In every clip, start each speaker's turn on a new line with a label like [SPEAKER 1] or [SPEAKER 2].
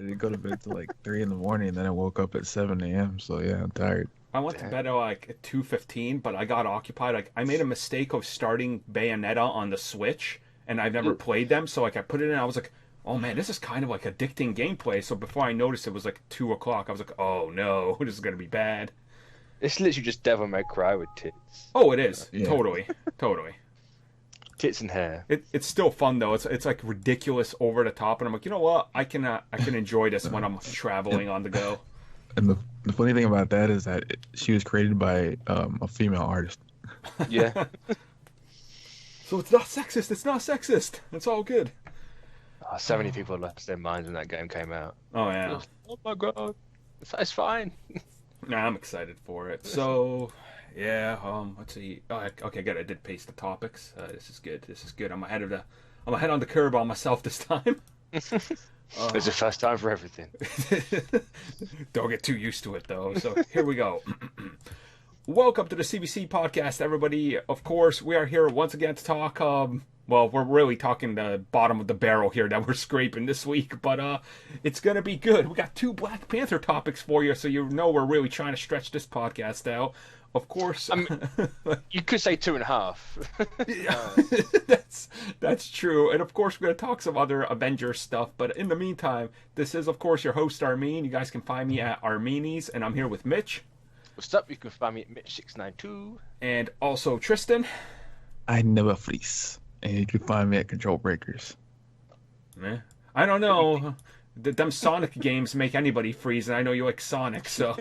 [SPEAKER 1] didn't go to bed till like 3 in the morning, and then I woke up at 7 a.m. So yeah, I'm tired.
[SPEAKER 2] I went to
[SPEAKER 3] Damn.
[SPEAKER 2] bed at like 2:15, but I got occupied. Like I made a mistake of starting Bayonetta on the Switch, and I've never
[SPEAKER 3] Mm.
[SPEAKER 2] played them. So like I put it in, I was like, oh man, this is kind of like addicting gameplay. So before I noticed it was like 2 o'clock, I was like, oh no, this is gonna be bad.
[SPEAKER 3] It's literally just Devil May Cry with tits.
[SPEAKER 2] Oh, it is
[SPEAKER 1] Yeah.
[SPEAKER 2] totally, totally.
[SPEAKER 3] Tits and hair.
[SPEAKER 2] It's still fun though. It's like ridiculous, over the top, and I'm like, you know what? I can enjoy this when I'm traveling on the go.
[SPEAKER 1] And the funny thing about that is that she was created by a female artist.
[SPEAKER 3] Yeah.
[SPEAKER 2] So it's not sexist. It's not sexist. It's all good.
[SPEAKER 3] So many people lost their minds when that game came out.
[SPEAKER 2] Oh yeah.
[SPEAKER 3] Oh my god. It's fine.
[SPEAKER 2] Nah, I'm excited for it. So, yeah. Let's see. Oh, okay, good. I did paste the topics. This is good. This is good. I'm ahead on the curve on myself this time.
[SPEAKER 3] It's the first time for everything.
[SPEAKER 2] Don't get too used to it though. So here we go. Welcome to the CBC podcast, everybody. Of course, we are here once again to talk. Well, we're really talking the bottom of the barrel here that we're scraping this week, but it's gonna be good. We got two Black Panther topics for you, so you know we're really trying to stretch this podcast out. Of course,
[SPEAKER 3] You could say 2.5.
[SPEAKER 2] yeah, that's true. And of course, we're gonna talk some other Avengers stuff. But in the meantime, this is of course your host Armin. You guys can find me at Arminis, and I'm here with Mitch
[SPEAKER 3] What's up? You can find me at Mitch692.
[SPEAKER 2] and also Tristan.
[SPEAKER 1] I never fleece, and you can find me at Control Breakers.
[SPEAKER 2] Eh, I don't know. Them Sonic games make anybody freeze, and I know you like Sonic, so.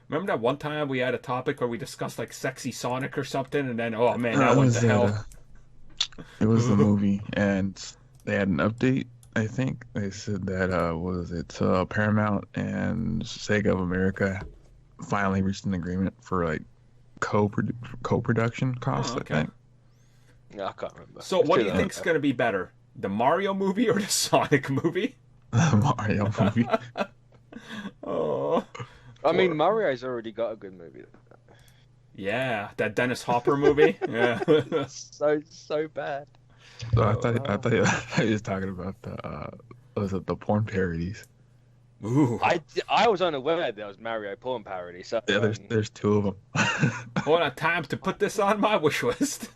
[SPEAKER 2] Remember that one time we had a topic where we discussed like sexy Sonic or something, and then oh man, that went to hell.
[SPEAKER 1] It was the movie, and they had an update. I think they said that was it Paramount and Sega of America finally reached an agreement for like co-production costs.
[SPEAKER 2] Oh, okay.
[SPEAKER 1] I think.
[SPEAKER 3] Yeah, I can't remember.
[SPEAKER 2] So, what do you
[SPEAKER 3] Still
[SPEAKER 2] think's going to be better, the Mario movie or the Sonic movie?
[SPEAKER 1] The Mario movie.
[SPEAKER 2] Oh,
[SPEAKER 3] I mean, Mario's already got a good movie.
[SPEAKER 2] yeah, that Dennis Hopper movie. Yeah.
[SPEAKER 3] So bad.
[SPEAKER 1] So I thought you was talking about was it the porn parodies?
[SPEAKER 2] Ooh.
[SPEAKER 3] I was unaware there was Mario porn parody. So
[SPEAKER 1] Yeah, there's two of them.
[SPEAKER 2] Hold on, time to put this on my wish list.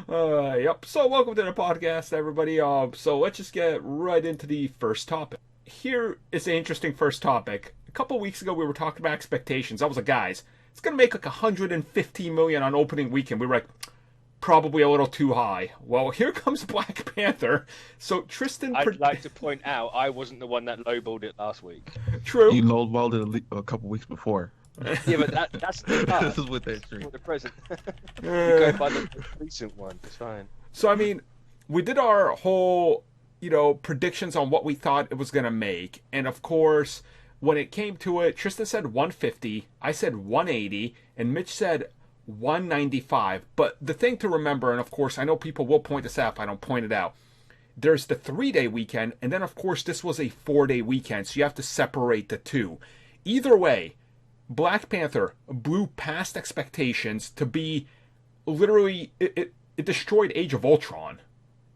[SPEAKER 2] Yep. So, welcome to the podcast, everybody. So let's just get right into the first topic. Here is an interesting first topic. A couple weeks ago, we were talking about expectations. I was like, guys, it's gonna make like 115 million on opening weekend. We were like, probably a little too high. Well, here comes Black Panther. So Tristan,
[SPEAKER 3] I'd like to point out I wasn't the one that lowballed it last week.
[SPEAKER 2] true.
[SPEAKER 1] You lowballed it a couple weeks before.
[SPEAKER 3] Yeah, but that's the
[SPEAKER 1] This
[SPEAKER 3] past.
[SPEAKER 1] is what they're saying.
[SPEAKER 3] The present. You go by the most recent one. It's fine.
[SPEAKER 2] So I mean, we did our whole, predictions on what we thought it was gonna make, and of course, when it came to it, Tristan said 150, I said 180, and Mitch said 195. But the thing to remember, and of course, I know people will point this out if I don't point it out. There's the 3-day weekend, and then of course this was a 4-day weekend, so you have to separate the two. Either way, Black Panther blew past expectations to be literally it destroyed Age of Ultron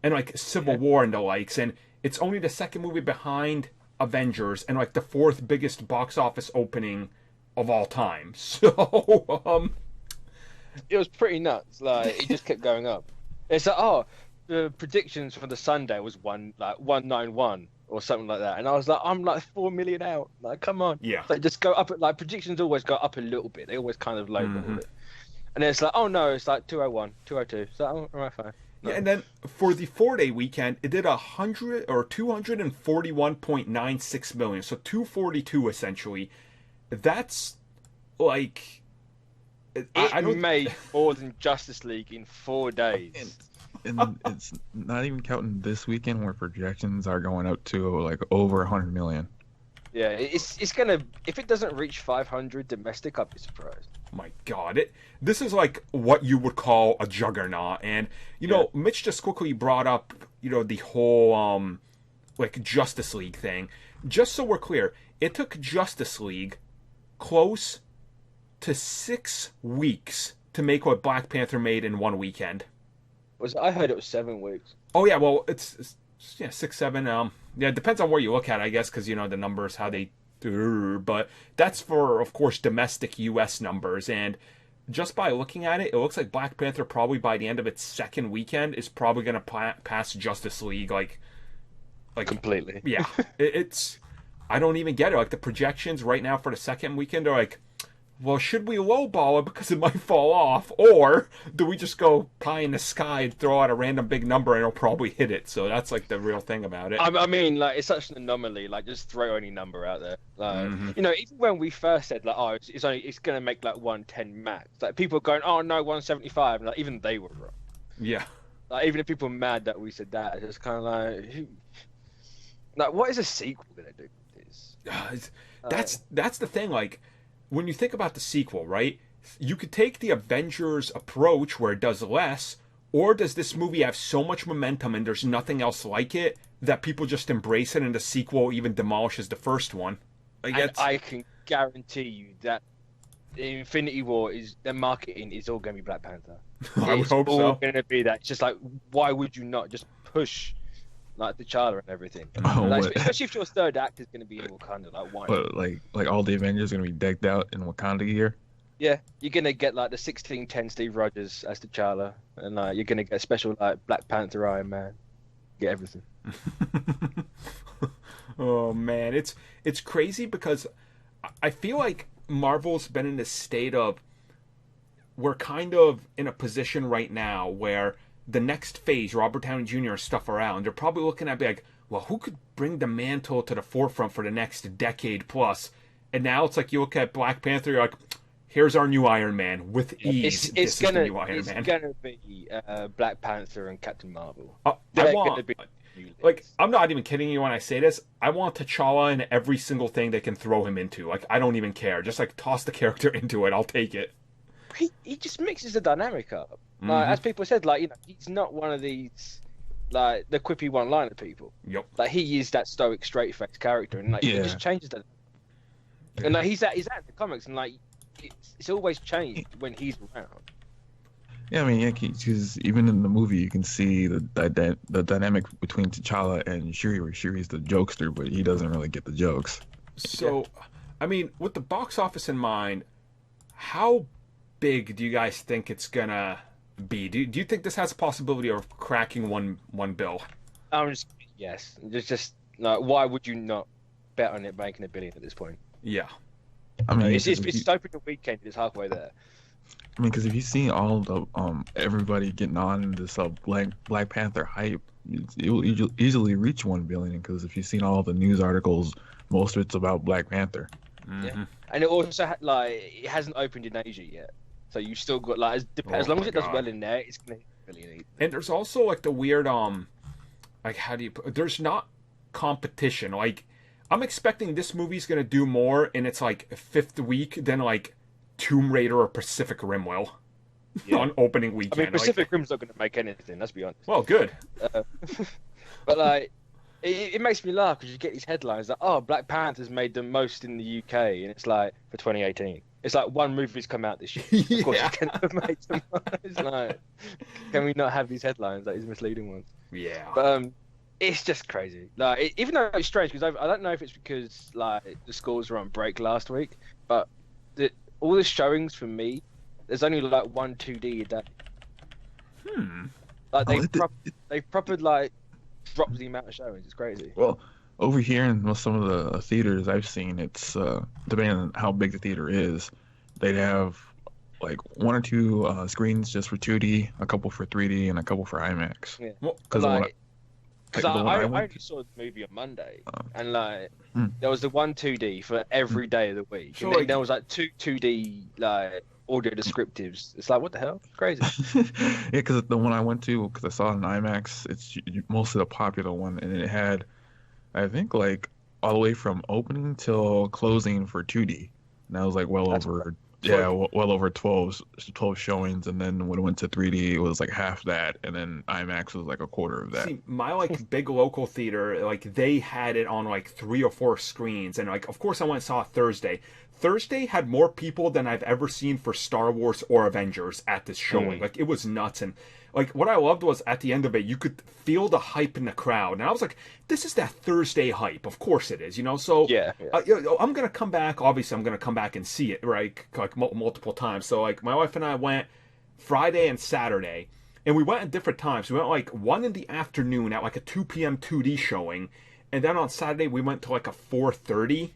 [SPEAKER 2] and like Civil War and the likes, and it's only the second movie behind Avengers and like the fourth biggest box office opening of all time. So
[SPEAKER 3] It was pretty nuts. Like it just kept going up. It's like the predictions for the Sunday was 191 or something like that, and I was like, I'm like 4 million out. Like, come on.
[SPEAKER 2] Yeah.
[SPEAKER 3] Like just go up. Like predictions always go up a little bit. They always kind of lowball it. And then it's like, oh no, it's like 201, 202. So all right, fine. No.
[SPEAKER 2] yeah, and then for the 4-day weekend, it did 241.96 million, so 242 essentially. That's like I
[SPEAKER 3] It
[SPEAKER 2] don't.
[SPEAKER 3] made more than Justice League in 4 days.
[SPEAKER 1] And it's not even counting this weekend where projections are going up to like over 100 million.
[SPEAKER 3] Yeah, it's gonna. If it doesn't reach 500 domestic, I'd be surprised.
[SPEAKER 2] My God, this is like what you would call a juggernaut, and Mitch just quickly brought up the whole like Justice League thing. Just so we're clear, it took Justice League close to 6 weeks to make what Black Panther made in one weekend.
[SPEAKER 3] I heard it was 7 weeks.
[SPEAKER 2] Oh yeah, well it's yeah 6, 7. Yeah, it depends on where you look at, I guess, because you know the numbers how they do. But that's for, of course, domestic U.S. numbers, and just by looking at it, it looks like Black Panther probably by the end of its second weekend is probably going to pass Justice League like
[SPEAKER 3] Completely.
[SPEAKER 2] yeah. It's I don't even get it. Like the projections right now for the second weekend are like, well, should we lowball it because it might fall off, or do we just go pie in the sky and throw out a random big number and it'll probably hit it? So that's like the real thing about it.
[SPEAKER 3] I mean, like, it's such an anomaly. Like, just throw any number out there. Like, you know, even when we first said, like, oh, it's gonna make like 110 max. Like, people going, oh no, 175. And, like, even they were wrong.
[SPEAKER 2] Yeah.
[SPEAKER 3] Like, even if people are mad that we said that, it's kind of like, what is a sequel gonna do with this?
[SPEAKER 2] That's the thing. Like, when you think about the sequel, right? You could take the Avengers approach where it does less, or does this movie have so much momentum and there's nothing else like it that people just embrace it and the sequel even demolishes the first one?
[SPEAKER 3] I can guarantee you that Infinity War their marketing is all going to be Black Panther.
[SPEAKER 2] I would hope
[SPEAKER 3] all
[SPEAKER 2] so.
[SPEAKER 3] going to be that. It's just like, why would you not just push like T'Challa and everything?
[SPEAKER 1] Oh,
[SPEAKER 3] like, especially if your third act is going to be in Wakanda, like why?
[SPEAKER 1] But like all the Avengers are gonna be decked out in Wakanda gear.
[SPEAKER 3] Yeah, you're gonna get like the 1610 Steve Rogers as T'Challa, and like you're gonna get a special like Black Panther Iron Man. Get everything.
[SPEAKER 2] Oh man, it's crazy because I feel like Marvel's been in this state of we're kind of in a position right now where the next phase, Robert Downey Jr. and stuff around, they're probably looking at like, well, who could bring the mantle to the forefront for the next decade plus? And now it's like you look at Black Panther, you're like, here's our new Iron Man with ease.
[SPEAKER 3] It's
[SPEAKER 2] gonna
[SPEAKER 3] be Black Panther and Captain Marvel.
[SPEAKER 2] I'm not even kidding you when I say this. I want T'Challa in every single thing they can throw him into. Like, I don't even care. Just like toss the character into it. I'll take it.
[SPEAKER 3] He just mixes the dynamic up. Like, as people said, like, you know, he's not one of these like the quippy one-liner people.
[SPEAKER 2] Yep.
[SPEAKER 3] Like, he is that stoic, straight-faced character, and like he just changes that. And like he's that in the comics, and like it's always changed when he's around.
[SPEAKER 1] Yeah, I mean, yeah, because even in the movie, you can see the dynamic between T'Challa and Shuri, where Shuri's the jokester, but he doesn't really get the jokes.
[SPEAKER 2] So, I mean, with the box office in mind, how big do you guys think it's gonna be? Do you think this has a possibility of cracking one bill?
[SPEAKER 3] Yes. Just like, why would you not bet on it making $1 billion at this point?
[SPEAKER 2] Yeah.
[SPEAKER 3] I mean, it's open the weekend. It's halfway there.
[SPEAKER 1] I mean, because if you've seen all the everybody getting on this Black Panther hype, it will easily reach 1 billion. Because if you've seen all the news articles, most of it's about Black Panther.
[SPEAKER 2] Mm-hmm.
[SPEAKER 3] Yeah. And it also it hasn't opened in Asia yet, so you've still got like as long as it does well in there, it's gonna hit $1 billion.
[SPEAKER 2] And there's also like the weird like how do you put, there's not competition. Like, I'm expecting this movie's gonna do more in its like 5th week than like Tomb Raider or Pacific Rim will on opening weekend.
[SPEAKER 3] I mean, Pacific Rim's not gonna make anything. Let's be honest.
[SPEAKER 2] Well, good.
[SPEAKER 3] But like, it makes me laugh because you get these headlines like, "Oh, Black Panther's made the most in the UK," and it's like for 2018. It's like one movie's come out this year. Of course, it can have made the most. It's like, can we not have these headlines, like these misleading ones?
[SPEAKER 2] Yeah.
[SPEAKER 3] But it's just crazy. Like, even though it's strange because I don't know if it's because like the schools were on break last week, but all the showings for me, there's only like 1 2D a day. Like they proper like dropped the amount of showings. It's crazy.
[SPEAKER 1] Well, over here in some of the theaters I've seen, it's depending on how big the theater is, they'd have like 1 or 2 screens just for 2D, a couple for 3D, and a couple for IMAX.
[SPEAKER 3] Yeah.
[SPEAKER 1] Because
[SPEAKER 3] I only saw the movie on Monday, and like there was the 1 2D for every day of the week, and then there was like 2 2D like audio descriptives. It's like, what the hell? It's crazy.
[SPEAKER 1] Yeah, because the one I went to, because I saw it in IMAX, it's mostly the popular one, and it had, I think, like all the way from opening till closing for 2D, and that was like well over 12 showings. And then when it went to 3D, it was like half that, and then IMAX was like a quarter of that.
[SPEAKER 2] See, my like big local theater, like they had it on like 3 or 4 screens, and like of course I went and saw it Thursday. Thursday had more people than I've ever seen for Star Wars or Avengers at this showing. Like, it was nuts. And like what I loved was at the end of it, you could feel the hype in the crowd, and I was like, this is that Thursday hype. Of course it is, you know. So
[SPEAKER 3] Yeah.
[SPEAKER 2] I'm gonna come back. Obviously, I'm gonna come back and see it, right? Like multiple times. So like my wife and I went Friday and Saturday, and we went at different times. We went like 1 in the afternoon at like a 2 p.m. 2D showing, and then on Saturday we went to like a 4:30,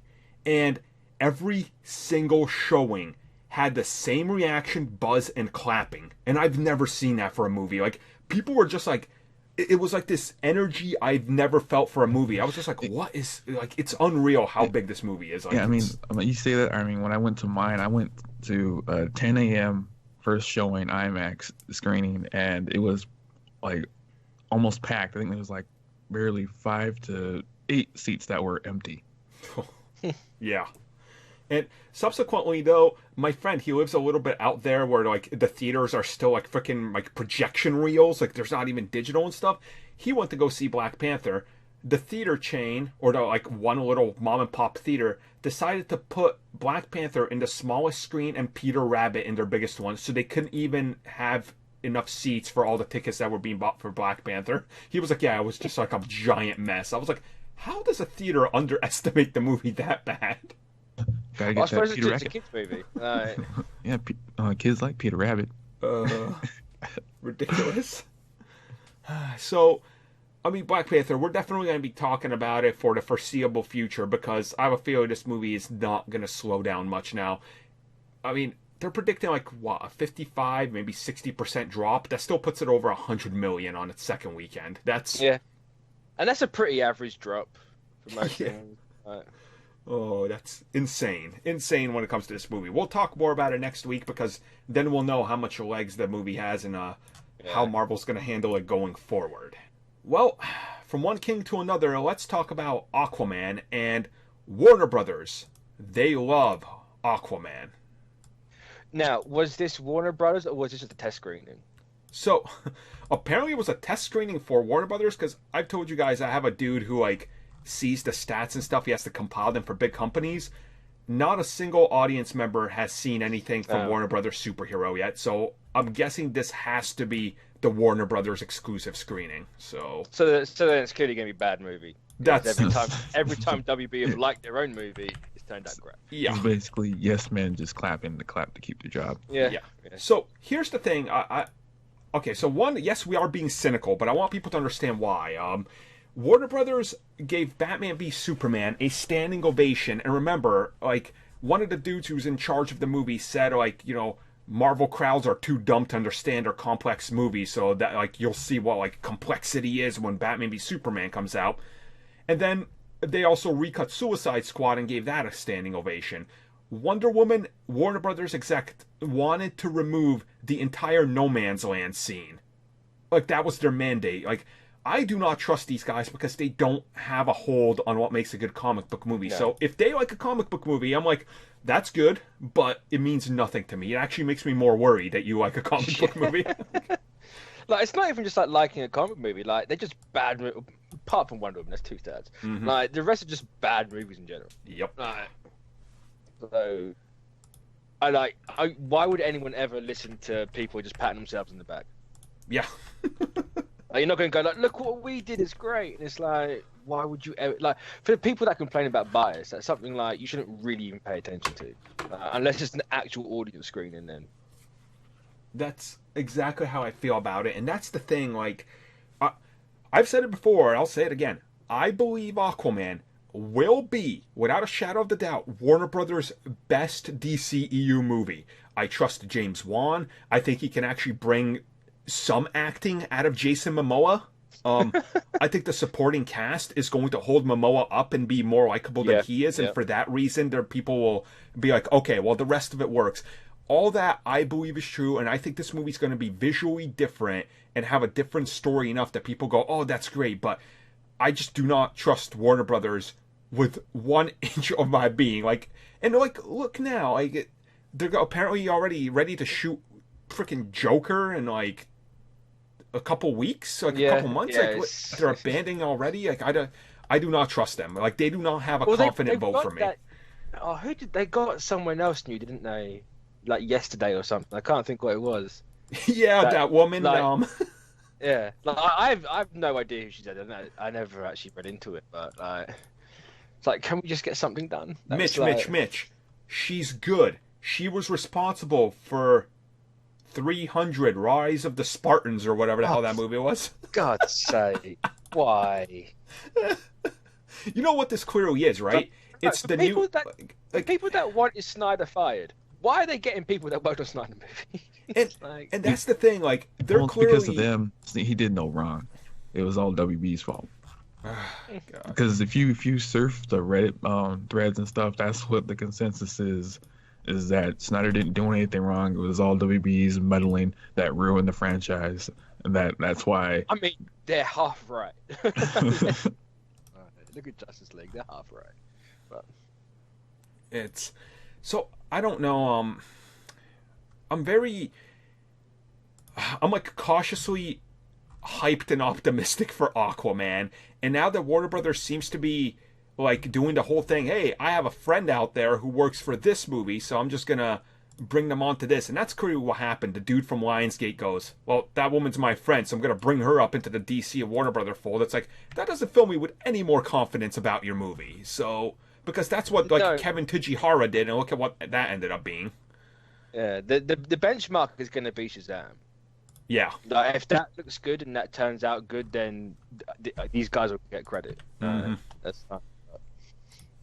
[SPEAKER 2] and every single showing had the same reaction, buzz, and clapping. And I've never seen that for a movie. Like, people were just like, it was like this energy I've never felt for a movie. I was just like, what is, like, it's unreal how big this movie is. Like,
[SPEAKER 1] yeah, I mean, you say that. I mean, when I went to mine, I went to 10 a.m. first showing IMAX screening, and it was like almost packed. I think there was like barely 5 to 8 seats that were empty.
[SPEAKER 2] Yeah. And subsequently, though, my friend, he lives a little bit out there where, like, the theaters are still, like, freaking, like, projection reels. Like, there's not even digital and stuff. He went to go see Black Panther. The theater chain, or the, like, one little mom-and-pop theater, decided to put Black Panther in the smallest screen and Peter Rabbit in their biggest one, so they couldn't even have enough seats for all the tickets that were being bought for Black Panther. He was like, yeah, it was just, like, a giant mess. I was like, how does a theater underestimate the movie that bad?
[SPEAKER 1] Gotta
[SPEAKER 3] I
[SPEAKER 1] get that
[SPEAKER 3] suppose
[SPEAKER 1] Peter
[SPEAKER 3] it's a
[SPEAKER 1] Rabbit.
[SPEAKER 3] kids movie.
[SPEAKER 1] Yeah, kids like Peter Rabbit.
[SPEAKER 2] Ridiculous. So, I mean, Black Panther, we're definitely going to be talking about it for the foreseeable future because I have a feeling this movie is not going to slow down much now. I mean, they're predicting like, what, a 55, maybe 60% drop. That still puts it over 100 million on its second weekend. That's...
[SPEAKER 3] Yeah. And that's a pretty average drop for most
[SPEAKER 2] Yeah.
[SPEAKER 3] things.
[SPEAKER 2] Oh, that's insane. Insane when it comes to this movie. We'll talk more about it next week because then we'll know how much legs the movie has and how Marvel's going to handle it going forward. Well, from one king to another, let's talk about Aquaman and Warner Brothers. They love Aquaman.
[SPEAKER 3] Now, was this Warner Brothers or was this just a test screening?
[SPEAKER 2] So, apparently it was a test screening for Warner Brothers because I've told you guys I have a dude who, like, sees the stats and stuff. He has to compile them for big companies. Not a single audience member has seen anything from Warner Brothers superhero yet, so I'm guessing this has to be the Warner Brothers exclusive screening. So
[SPEAKER 3] then it's clearly going to be a bad movie.
[SPEAKER 2] That's
[SPEAKER 3] every time WB have liked their own movie, it's turned out crap.
[SPEAKER 2] yeah.
[SPEAKER 1] It's basically yes men just clapping the clap to keep the job.
[SPEAKER 3] Yeah.
[SPEAKER 2] So here's the thing. Okay, so one, yes, we are being cynical, but I want people to understand why. Warner Brothers gave Batman v Superman a standing ovation, and remember, like, one of the dudes who was in charge of the movie said, like, you know, Marvel crowds are too dumb to understand our complex movies, so that, like, you'll see what, like, complexity is when Batman v Superman comes out. And then they also recut Suicide Squad and gave that a standing ovation. Wonder Woman, Warner Brothers exec wanted to remove the entire No Man's Land scene. Like, that was their mandate. Like, I do not trust these guys because they don't have a hold on what makes a good comic book movie.
[SPEAKER 3] No.
[SPEAKER 2] So if they like a comic book movie, I'm like, that's good, but it means nothing to me. It actually makes me more worried that you like a comic book movie.
[SPEAKER 3] Like, it's not even just like liking a comic movie. Like, they're just bad. Apart from Wonder Woman, that's 2 thirds.
[SPEAKER 2] Mhm.
[SPEAKER 3] Like, the rest are just bad movies in general.
[SPEAKER 2] Yep.
[SPEAKER 3] Like, so, why would anyone ever listen to people just patting themselves in the back?
[SPEAKER 2] Yeah.
[SPEAKER 3] Like, you're not going to go like, look what we did is great. And it's like, why would you ever, like, for the people that complain about bias, that's something like you shouldn't really even pay attention to, unless it's an actual audio screening. Then
[SPEAKER 2] That's exactly how I feel about it. And that's the thing, like, I've said it before, and I'll say it again. I believe Aquaman will be, without a shadow of a doubt, Warner Brothers' best DCEU movie. I trust James Wan. I think he can actually bring some acting out of Jason Momoa. I think the supporting cast is going to hold Momoa up and be more likable than he is. And for that reason, there people will be like, okay, well, the rest of it works. All that I believe is true, and I think this movie's going to be visually different and have a different story enough that people go, oh, that's great. But I just do not trust Warner Brothers with 1 inch of my being. Like, and like, look now, like, they're apparently already ready to shoot freaking Joker in like a couple weeks, like a couple months. Like, what, they're abandoning already. Like, I do not trust them. Like, they do not have a confident vote for me.
[SPEAKER 3] Who did they got someone else new, didn't they? Like yesterday or something. I can't think what it was.
[SPEAKER 2] Yeah, that woman.
[SPEAKER 3] Like, yeah, like I've no idea who she is. I never actually read into it, but like, it's like, can we just get something done? That's
[SPEAKER 2] Mitch. She's good. She was responsible for 300 Rise of the Spartans or whatever the hell that movie was.
[SPEAKER 3] God's sake, why?
[SPEAKER 2] You know what this clearly is, right? It's the
[SPEAKER 3] people
[SPEAKER 2] new
[SPEAKER 3] that people that wanted Snyder fired. Why are they getting people that worked on Snyder movies?
[SPEAKER 2] and that's the thing. Like they're clearly
[SPEAKER 1] because of them. He did no wrong. It was all WB's fault. Because if you surf the Reddit threads and stuff, that's what the consensus is that Snyder didn't do anything wrong. It was all WB's meddling that ruined the franchise, and that's why.
[SPEAKER 3] I mean, they're half right. Look at Justice League; they're half right. But
[SPEAKER 2] it's so I don't know. I'm like cautiously hyped and optimistic for Aquaman, and now that Warner Brothers seems to be like doing the whole thing. Hey, I have a friend out there who works for this movie, so I'm just gonna bring them onto this. And that's clearly what happened. The dude from Lionsgate goes, well, that woman's my friend, so I'm gonna bring her up into the DC and Warner Brothers fold. It's like, that doesn't fill me with any more confidence about your movie. So because that's what like Kevin Tujihara did, and look at what that ended up being.
[SPEAKER 3] Yeah, the benchmark is gonna be Shazam.
[SPEAKER 2] Yeah.
[SPEAKER 3] Like, if that looks good and that turns out good, then these guys will get credit. That's fine.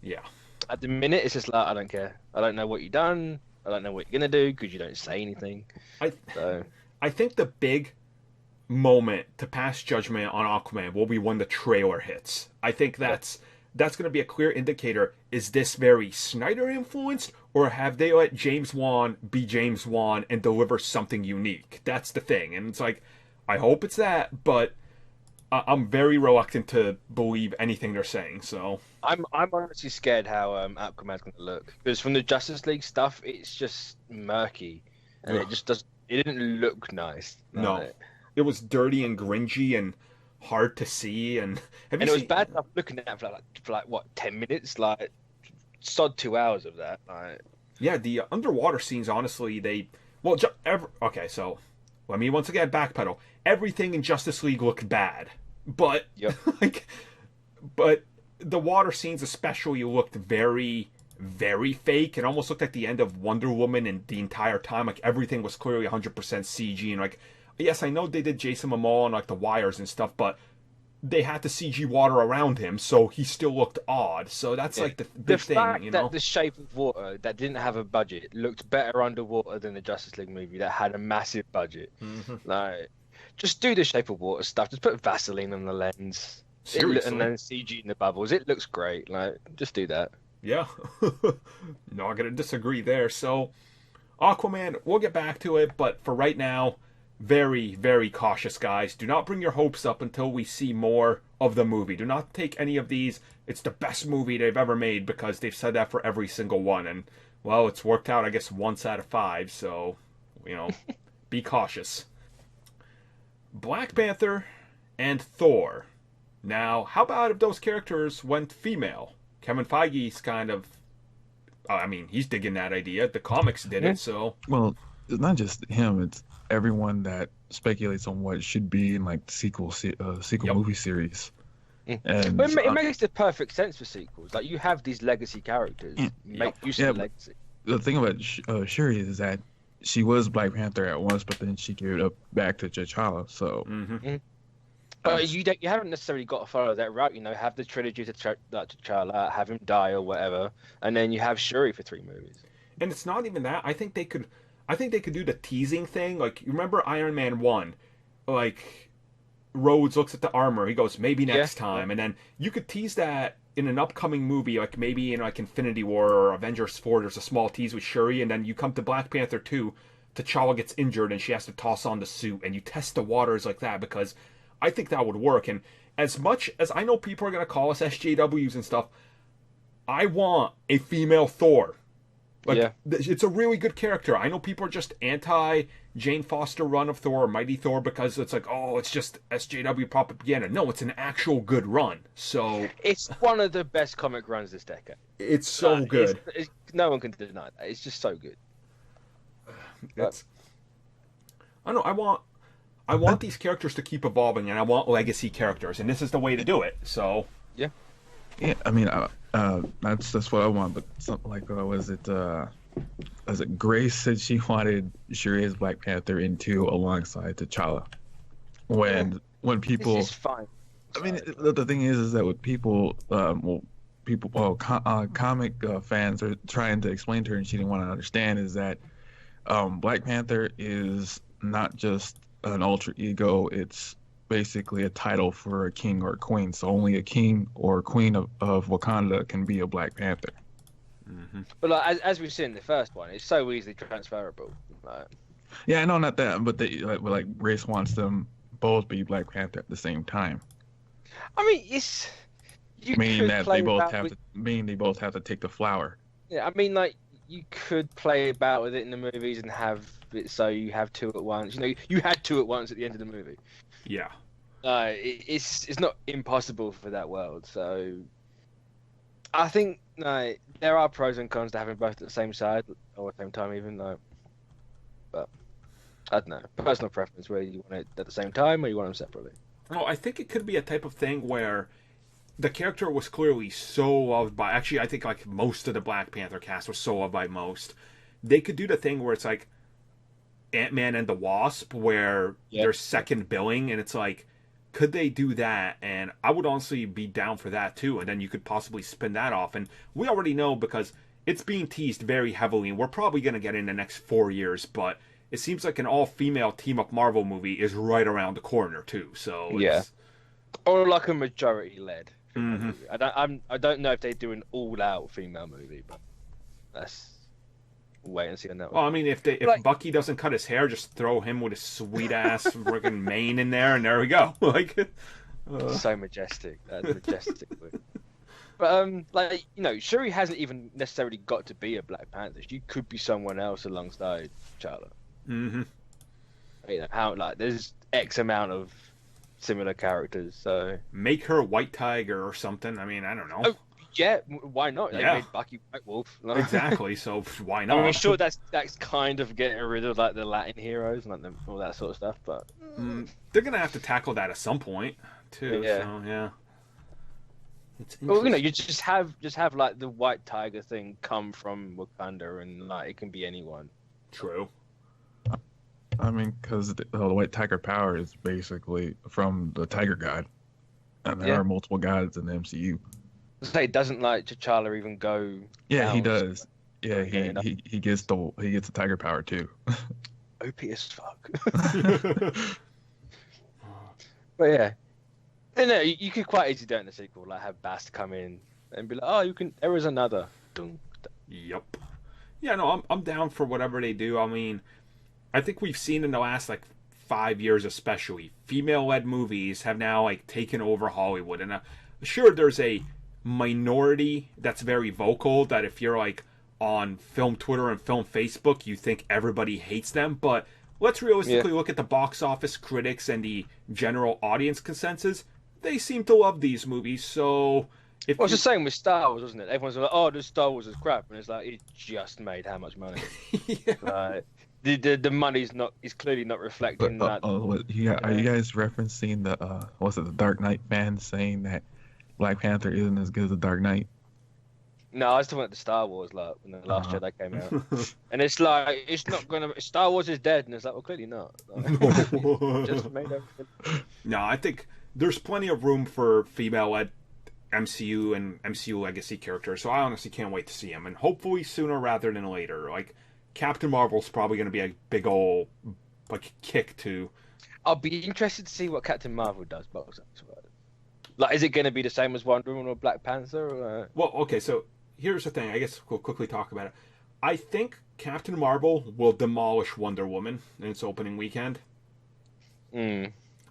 [SPEAKER 2] Yeah.
[SPEAKER 3] At the minute, it's just like, I don't care. I don't know what you've done. I don't know what you're going to do because you don't say anything.
[SPEAKER 2] I think the big moment to pass judgment on Aquaman will be when the trailer hits. I think that's going to be a clear indicator. Is this very Snyder influenced, or have they let James Wan be James Wan and deliver something unique? That's the thing. And it's like, I hope it's that, but I'm very reluctant to believe anything they're saying. So
[SPEAKER 3] I'm honestly scared how Aquaman's going to look, because from the Justice League stuff, it's just murky, and it just doesn't. It didn't look nice.
[SPEAKER 2] No, it was dirty and gringy and hard to see, and
[SPEAKER 3] it was bad enough looking at for like what 10 minutes, like sod 2 hours of that. Like,
[SPEAKER 2] yeah, the underwater scenes, honestly, okay, so let me once again backpedal. Everything in Justice League looked bad, but but the water scenes especially looked very, very fake. It almost looked like the end of Wonder Woman, and the entire time, like everything was clearly 100% CG. And like, yes, I know they did Jason Momoa on like the wires and stuff, but they had to CG water around him, so he still looked odd. So that's like the big thing,
[SPEAKER 3] fact
[SPEAKER 2] you know.
[SPEAKER 3] That The Shape of Water, that didn't have a budget, looked better underwater than the Justice League movie that had a massive budget. Like, just do The Shape of Water stuff. Just put Vaseline on the lens.
[SPEAKER 2] Seriously.
[SPEAKER 3] And then CG in the bubbles. It looks great. Like, just do that.
[SPEAKER 2] Yeah. Not gonna disagree there. So, Aquaman, we'll get back to it, but for right now, very, very cautious, guys. Do not bring your hopes up until we see more of the movie. Do not take any of these, it's the best movie they've ever made, because they've said that for every single one. And, well, it's worked out, I guess, once out of 5. So, you know, be cautious. Black Panther and Thor. Now, how about if those characters went female? Kevin Feige's kind of, he's digging that idea. The comics did it, so.
[SPEAKER 1] Well, it's not just him, it's everyone that speculates on what should be in like the sequel movie series. And
[SPEAKER 3] but it makes the perfect sense for sequels. Like, you have these legacy characters. Make use of the legacy.
[SPEAKER 1] The thing about Shuri is that she was Black Panther at once, but then she gave it up back to T'Challa. So,
[SPEAKER 3] but you haven't necessarily got to follow that route. You know, have the trilogy to T'Challa, have him die or whatever, and then you have Shuri for 3 movies.
[SPEAKER 2] And it's not even that. I think they could do the teasing thing. Like, you remember Iron Man 1? Like, Rhodes looks at the armor. He goes, maybe next time. And then you could tease that in an upcoming movie, like maybe in like Infinity War or Avengers 4, there's a small tease with Shuri. And then you come to Black Panther 2, T'Challa gets injured and she has to toss on the suit. And you test the waters like that, because I think that would work. And as much as I know people are going to call us SJWs and stuff, I want a female Thor. Like, it's a really good character. I know people are just anti Jane Foster run of Thor or Mighty Thor because it's like, oh, it's just SJW propaganda. No, it's an actual good run. So
[SPEAKER 3] it's one of the best comic runs this decade.
[SPEAKER 2] It's so good.
[SPEAKER 3] No one can deny that. It's just so good.
[SPEAKER 2] I don't know. I want these characters to keep evolving, and I want legacy characters, and this is the way to do it. So
[SPEAKER 3] Yeah.
[SPEAKER 1] Yeah, I mean, that's what I want. But something like, was it Grace said she wanted Shuri's Black Panther in 2 alongside T'Challa. When people,
[SPEAKER 3] It's fine.
[SPEAKER 1] I mean, the thing is that with people, comic fans are trying to explain to her, and she didn't want to understand, is that Black Panther is not just an alter ego. It's basically a title for a king or a queen. So only a king or queen of Wakanda can be a Black Panther.
[SPEAKER 2] mm-hmm.
[SPEAKER 3] But like, as we've seen in the first one, it's so easily transferable. Like,
[SPEAKER 1] Yeah, I know, not that, but Grace wants them both be Black Panther at the same time,
[SPEAKER 3] I mean, it's you
[SPEAKER 1] meaning
[SPEAKER 3] could
[SPEAKER 1] that
[SPEAKER 3] play
[SPEAKER 1] they both
[SPEAKER 3] about
[SPEAKER 1] have
[SPEAKER 3] with,
[SPEAKER 1] to, meaning they both have to take the flower.
[SPEAKER 3] yeah, I mean, like you could play about with it in the movies and have it so you have 2 at once. You know, you had 2 at once at the end of the movie.
[SPEAKER 2] Yeah.
[SPEAKER 3] It's not impossible for that world. So I think there are pros and cons to having both at the same side or at the same time, even though. But I don't know, personal preference where you want it at the same time or you want them separately.
[SPEAKER 2] Well, I think it could be a type of thing where the character was clearly so loved by. Actually, I think like most of the Black Panther cast was so loved by most. They could do the thing where it's like Ant-Man and the Wasp, where they're second billing, and it's like, could they do that? And I would honestly be down for that too. And then you could possibly spin that off. And we already know because it's being teased very heavily, and we're probably going to get it in the next 4 years. But it seems like an all-female team-up Marvel movie is right around the corner too. So it's...
[SPEAKER 3] or like a majority-led.
[SPEAKER 2] Mm-hmm.
[SPEAKER 3] Movie. I don't know if they do an all-out female movie, but that's wait and see on that one.
[SPEAKER 2] Well, I mean, if Bucky doesn't cut his hair, just throw him with his sweet ass freaking mane in there, and there we go. Like,
[SPEAKER 3] so majestic. That's majestic. But like Shuri hasn't even necessarily got to be a Black Panther. She could be someone else alongside T'Challa.
[SPEAKER 2] Mm-hmm.
[SPEAKER 3] How there's X amount of similar characters, so
[SPEAKER 2] make her White Tiger or something. I mean, I don't know.
[SPEAKER 3] Oh, yeah, why not? They made Bucky White Wolf.
[SPEAKER 2] Exactly. So why not?
[SPEAKER 3] I'm sure that's kind of getting rid of like the Latin heroes and all that sort of stuff, but
[SPEAKER 2] they're gonna have to tackle that at some point too.
[SPEAKER 3] Yeah.
[SPEAKER 2] So yeah.
[SPEAKER 3] Well, you just have like the White Tiger thing come from Wakanda, and like it can be anyone.
[SPEAKER 2] True.
[SPEAKER 1] I mean, because the White Tiger power is basically from the Tiger God, and there are multiple gods in the MCU.
[SPEAKER 3] Say, doesn't like T'Challa even go?
[SPEAKER 1] Yeah, he does. Yeah, he gets the tiger power too.
[SPEAKER 3] OP as fuck. But yeah, no, you could quite easily do it in the sequel, like have Bast come in and be like, oh, you can. There is another.
[SPEAKER 2] Yep. Yeah, no, I'm down for whatever they do. I mean, I think we've seen in the last like 5 years, especially, female-led movies have now like taken over Hollywood, and sure, there's a minority that's very vocal that if you're like on film Twitter and film Facebook, you think everybody hates them, but let's realistically look at the box office critics and the general audience consensus. They seem to love these movies, so
[SPEAKER 3] it's the same with Star Wars, wasn't it? Everyone's like, oh, this Star Wars is crap, and it's like, it just made how much money? The money's is clearly not reflecting that.
[SPEAKER 1] Are you guys referencing the Dark Knight fans saying that Black Panther isn't as good as the Dark Knight?
[SPEAKER 3] No, I was talking about the Star Wars, like when the last Jedi came out, and it's like it's not gonna. Star Wars is dead, and it's like, well, clearly not. Like, just made everything.
[SPEAKER 2] No, I think there's plenty of room for female-led MCU and MCU legacy characters, so I honestly can't wait to see them, and hopefully sooner rather than later. Like Captain Marvel's probably going to be a big ol' like kick to.
[SPEAKER 3] I'll be interested to see what Captain Marvel does box office. Like, is it going to be the same as Wonder Woman or Black Panther? Or...
[SPEAKER 2] Well, okay, so here's the thing. I guess we'll quickly talk about it. I think Captain Marvel will demolish Wonder Woman in its opening weekend.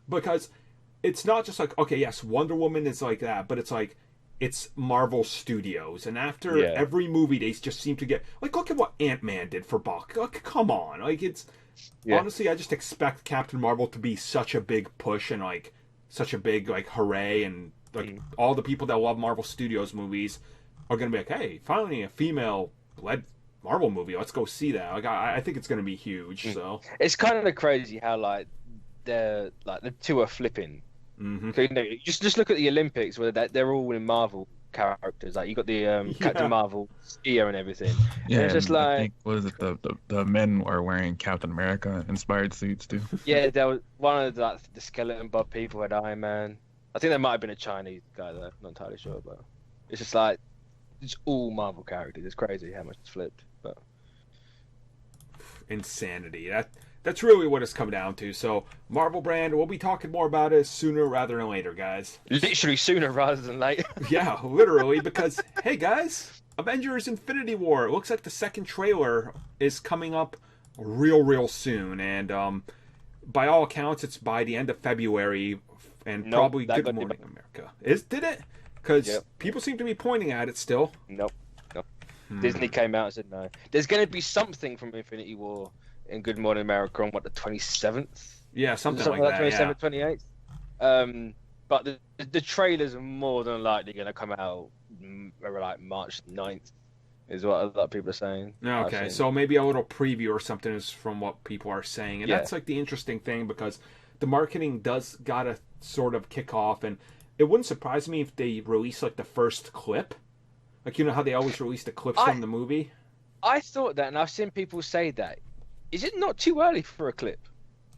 [SPEAKER 2] Because it's not just like, okay, yes, Wonder Woman is like that, but it's like, it's Marvel Studios. And after every movie, they just seem to get... Like, look at what Ant-Man did for Buck. Like, come on. Like, it's... Honestly, I just expect Captain Marvel to be such a big push and, like, such a big, like, hooray. And, like, all the people that love Marvel Studios movies are going to be like, hey, finally a female-led Marvel movie. Let's go see that. Like, I think it's going to be huge. So
[SPEAKER 3] it's kind of crazy how like the two are flipping.
[SPEAKER 2] Mm-hmm.
[SPEAKER 3] You know, just look at the Olympics where they're all in Marvel characters. Like you got the Captain Marvel skier and everything.
[SPEAKER 1] Yeah,
[SPEAKER 3] and it's just like,
[SPEAKER 1] I think what is it? The men are wearing Captain America inspired suits too.
[SPEAKER 3] yeah, there was one of the skeleton Bob people had Iron Man. I think there might have been a Chinese guy though. Not entirely sure, but it's just like it's all Marvel characters. It's crazy how much it's flipped. But
[SPEAKER 2] insanity. That's really what it's come down to. So Marvel brand, we'll be talking more about it sooner rather than later, guys.
[SPEAKER 3] Literally sooner rather than later.
[SPEAKER 2] Yeah, literally, because hey guys, Avengers Infinity War. It looks like the second trailer is coming up real soon, and by all accounts, it's by the end of February, and probably Good Morning America. Did it? Because people seem to be pointing at it still.
[SPEAKER 3] Nope. Disney came out and said no. There's going to be something from Infinity War in Good Morning America on the 27th?
[SPEAKER 2] Yeah, something like that.
[SPEAKER 3] 27th, 28th. But the trailers are more than likely going to come out like March 9th, is what a lot of people are saying.
[SPEAKER 2] Okay, so maybe a little preview or something is from what people are saying. And that's like the interesting thing, because the marketing does gotta sort of kick off, and it wouldn't surprise me if they release like the first clip. Like, you know how they always release the clips from the movie? I
[SPEAKER 3] thought that, and I've seen people say that. Is it not too early for a clip?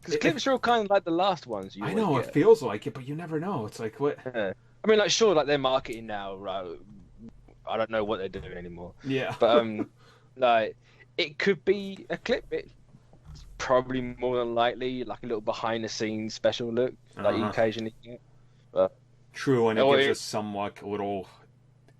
[SPEAKER 3] Because clips are all kind of like the last ones.
[SPEAKER 2] I know, it feels like it, but you never know. It's like, what?
[SPEAKER 3] I mean, like, sure, like, they're marketing now, right? I don't know what they're doing anymore.
[SPEAKER 2] Yeah.
[SPEAKER 3] But, like, it could be a clip. It's probably more than likely, like, a little behind-the-scenes special look, like you occasionally get. But,
[SPEAKER 2] true, and it gives us some, like, little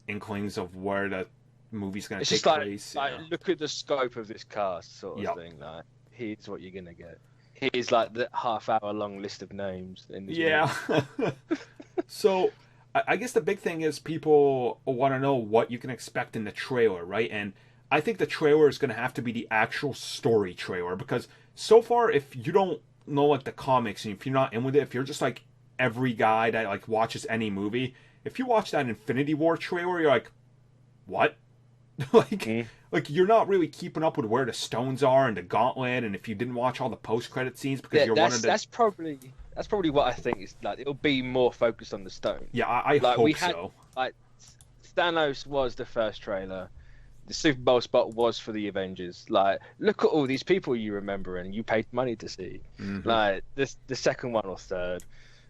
[SPEAKER 2] inklings of where the movie's going to take place.
[SPEAKER 3] Like, look at the scope of this cast, sort of thing. Like, here's what you're going to get. Here's like the half-hour-long list of names. In this movie.
[SPEAKER 2] So, I guess the big thing is people want to know what you can expect in the trailer, right? And I think the trailer is going to have to be the actual story trailer, because so far, if you don't know like the comics and if you're not in with it, if you're just like every guy that like watches any movie, if you watch that Infinity War trailer, you're like, what? like you're not really keeping up with where the stones are and the gauntlet, and if you didn't watch all the post-credit scenes because you're one of the...
[SPEAKER 3] That's probably what I think is like. It'll be more focused on the stone.
[SPEAKER 2] Yeah, I hope so.
[SPEAKER 3] Like, Thanos was the first trailer. The Super Bowl spot was for the Avengers. Like, look at all these people you remember and you paid money to see.
[SPEAKER 2] Mm-hmm.
[SPEAKER 3] Like, the second one or third,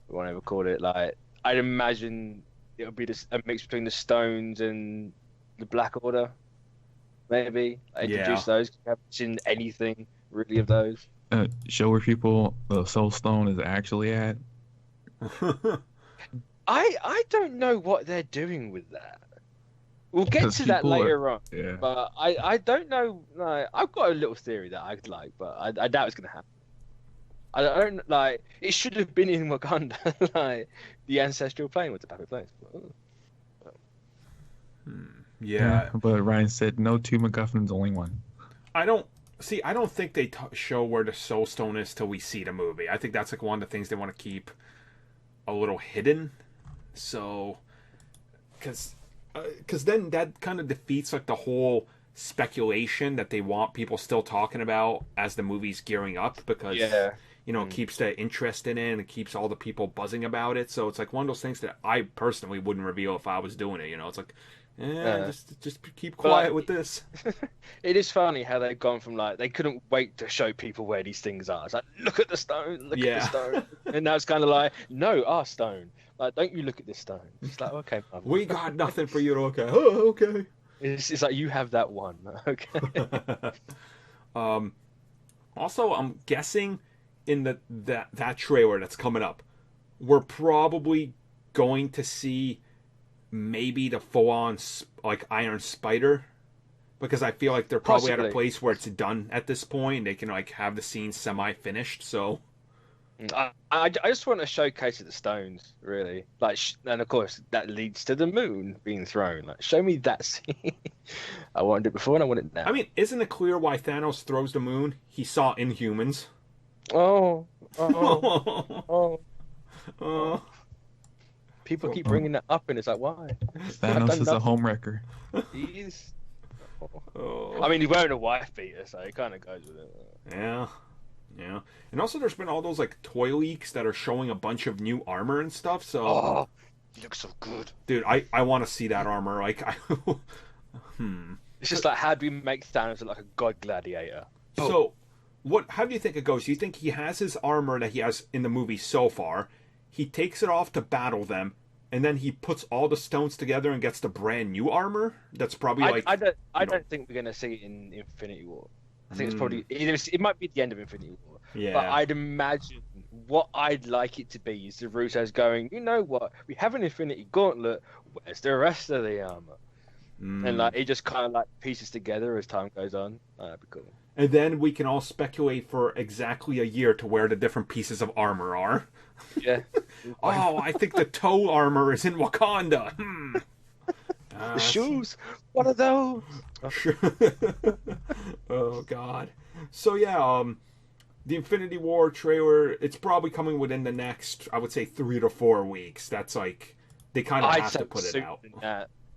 [SPEAKER 3] whatever call it. Like, I'd imagine it'll be a mix between the Stones and the Black Order. Maybe introduce those. I haven't seen anything really of those.
[SPEAKER 1] Show where people the Soul Stone is actually at.
[SPEAKER 3] I don't know what they're doing with that. We'll get to that later on.
[SPEAKER 1] Yeah.
[SPEAKER 3] But I don't know. Like, I've got a little theory that I'd like, but I doubt it's gonna happen. I don't like. It should have been in Wakanda, like the ancestral plane with the Pappy Plains.
[SPEAKER 2] Yeah,
[SPEAKER 1] but Ryan said no two MacGuffins, only one.
[SPEAKER 2] I don't think they show where the Soul Stone is till we see the movie. I think that's like one of the things they want to keep a little hidden. So, because then that kind of defeats like the whole speculation that they want people still talking about as the movie's gearing up. Because it keeps the interest in it and it keeps all the people buzzing about it. So it's like one of those things that I personally wouldn't reveal if I was doing it. You know, it's like. Just keep quiet with this.
[SPEAKER 3] It is funny how they've gone from like they couldn't wait to show people where these things are. It's like, look at the stone, look at the stone, and now it's kind of like, no, our stone. Like, don't you look at this stone? It's like, okay, Marvel.
[SPEAKER 2] We got nothing for you to look at. Oh, okay.
[SPEAKER 3] It's like you have that one. Okay.
[SPEAKER 2] Also, I'm guessing in that trailer that's coming up, we're probably going to see. Maybe the full-on like Iron Spider, because I feel like they're probably at a place where it's done at this point. They can like have the scene semi-finished. So
[SPEAKER 3] I just want to showcase the stones, really. Like, and of course that leads to the moon being thrown. Like, show me that scene. I wanted it before and I want it now.
[SPEAKER 2] I mean, isn't it clear why Thanos throws the moon? He saw Inhumans.
[SPEAKER 3] Oh. People keep bringing that up, and it's like, why?
[SPEAKER 1] Thanos is a homewrecker.
[SPEAKER 3] He is.
[SPEAKER 2] Oh.
[SPEAKER 3] I mean, he's wearing a wife beater, so it kind of goes with it.
[SPEAKER 2] Yeah. Yeah. And also there's been all those like toy leaks that are showing a bunch of new armor and stuff, so
[SPEAKER 3] Oh, he looks so good.
[SPEAKER 2] dude, I want to see that armor. Like
[SPEAKER 3] It's just like, how do we make Thanos look like a god gladiator?
[SPEAKER 2] So how do you think it goes? Do you think he has his armor that he has in the movie so far? He takes it off to battle them, and then he puts all the stones together and gets the brand new armor? That's probably
[SPEAKER 3] I don't think we're gonna see it in Infinity War. I think it's probably it might be at the end of Infinity War.
[SPEAKER 2] Yeah.
[SPEAKER 3] But I'd imagine what I'd like it to be is the Russo's going, you know what? We have an Infinity Gauntlet. Where's the rest of the armor? And like it just kind of like pieces together as time goes on. That'd be cool.
[SPEAKER 2] And then we can all speculate for exactly a year to where the different pieces of armor are.
[SPEAKER 3] Yeah.
[SPEAKER 2] Oh, I think the toe armor is in Wakanda.
[SPEAKER 3] The shoes. What are those?
[SPEAKER 2] Oh God. So yeah, the Infinity War trailer, it's probably coming within the next, I would say, 3 to 4 weeks. That's like they kind of have to put it out.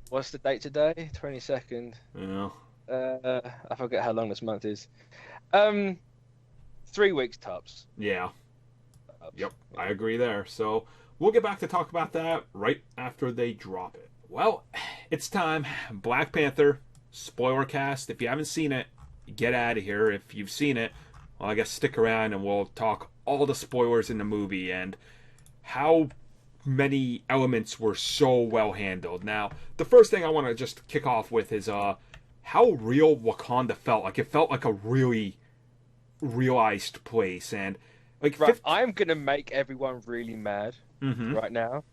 [SPEAKER 3] What's the date today? 22nd.
[SPEAKER 2] Yeah.
[SPEAKER 3] I forget how long this month is. 3 weeks tops.
[SPEAKER 2] Yeah. Yep, I agree there. So we'll get back to talk about that right after they drop it. Well, it's time. Black Panther, spoiler cast. If you haven't seen it, get out of here. If you've seen it, well, I guess stick around and we'll talk all the spoilers in the movie and how many elements were so well handled. Now, the first thing I want to just kick off with is how real Wakanda felt. Like, it felt like a really realized place. And like,
[SPEAKER 3] right, I'm gonna make everyone really mad right now.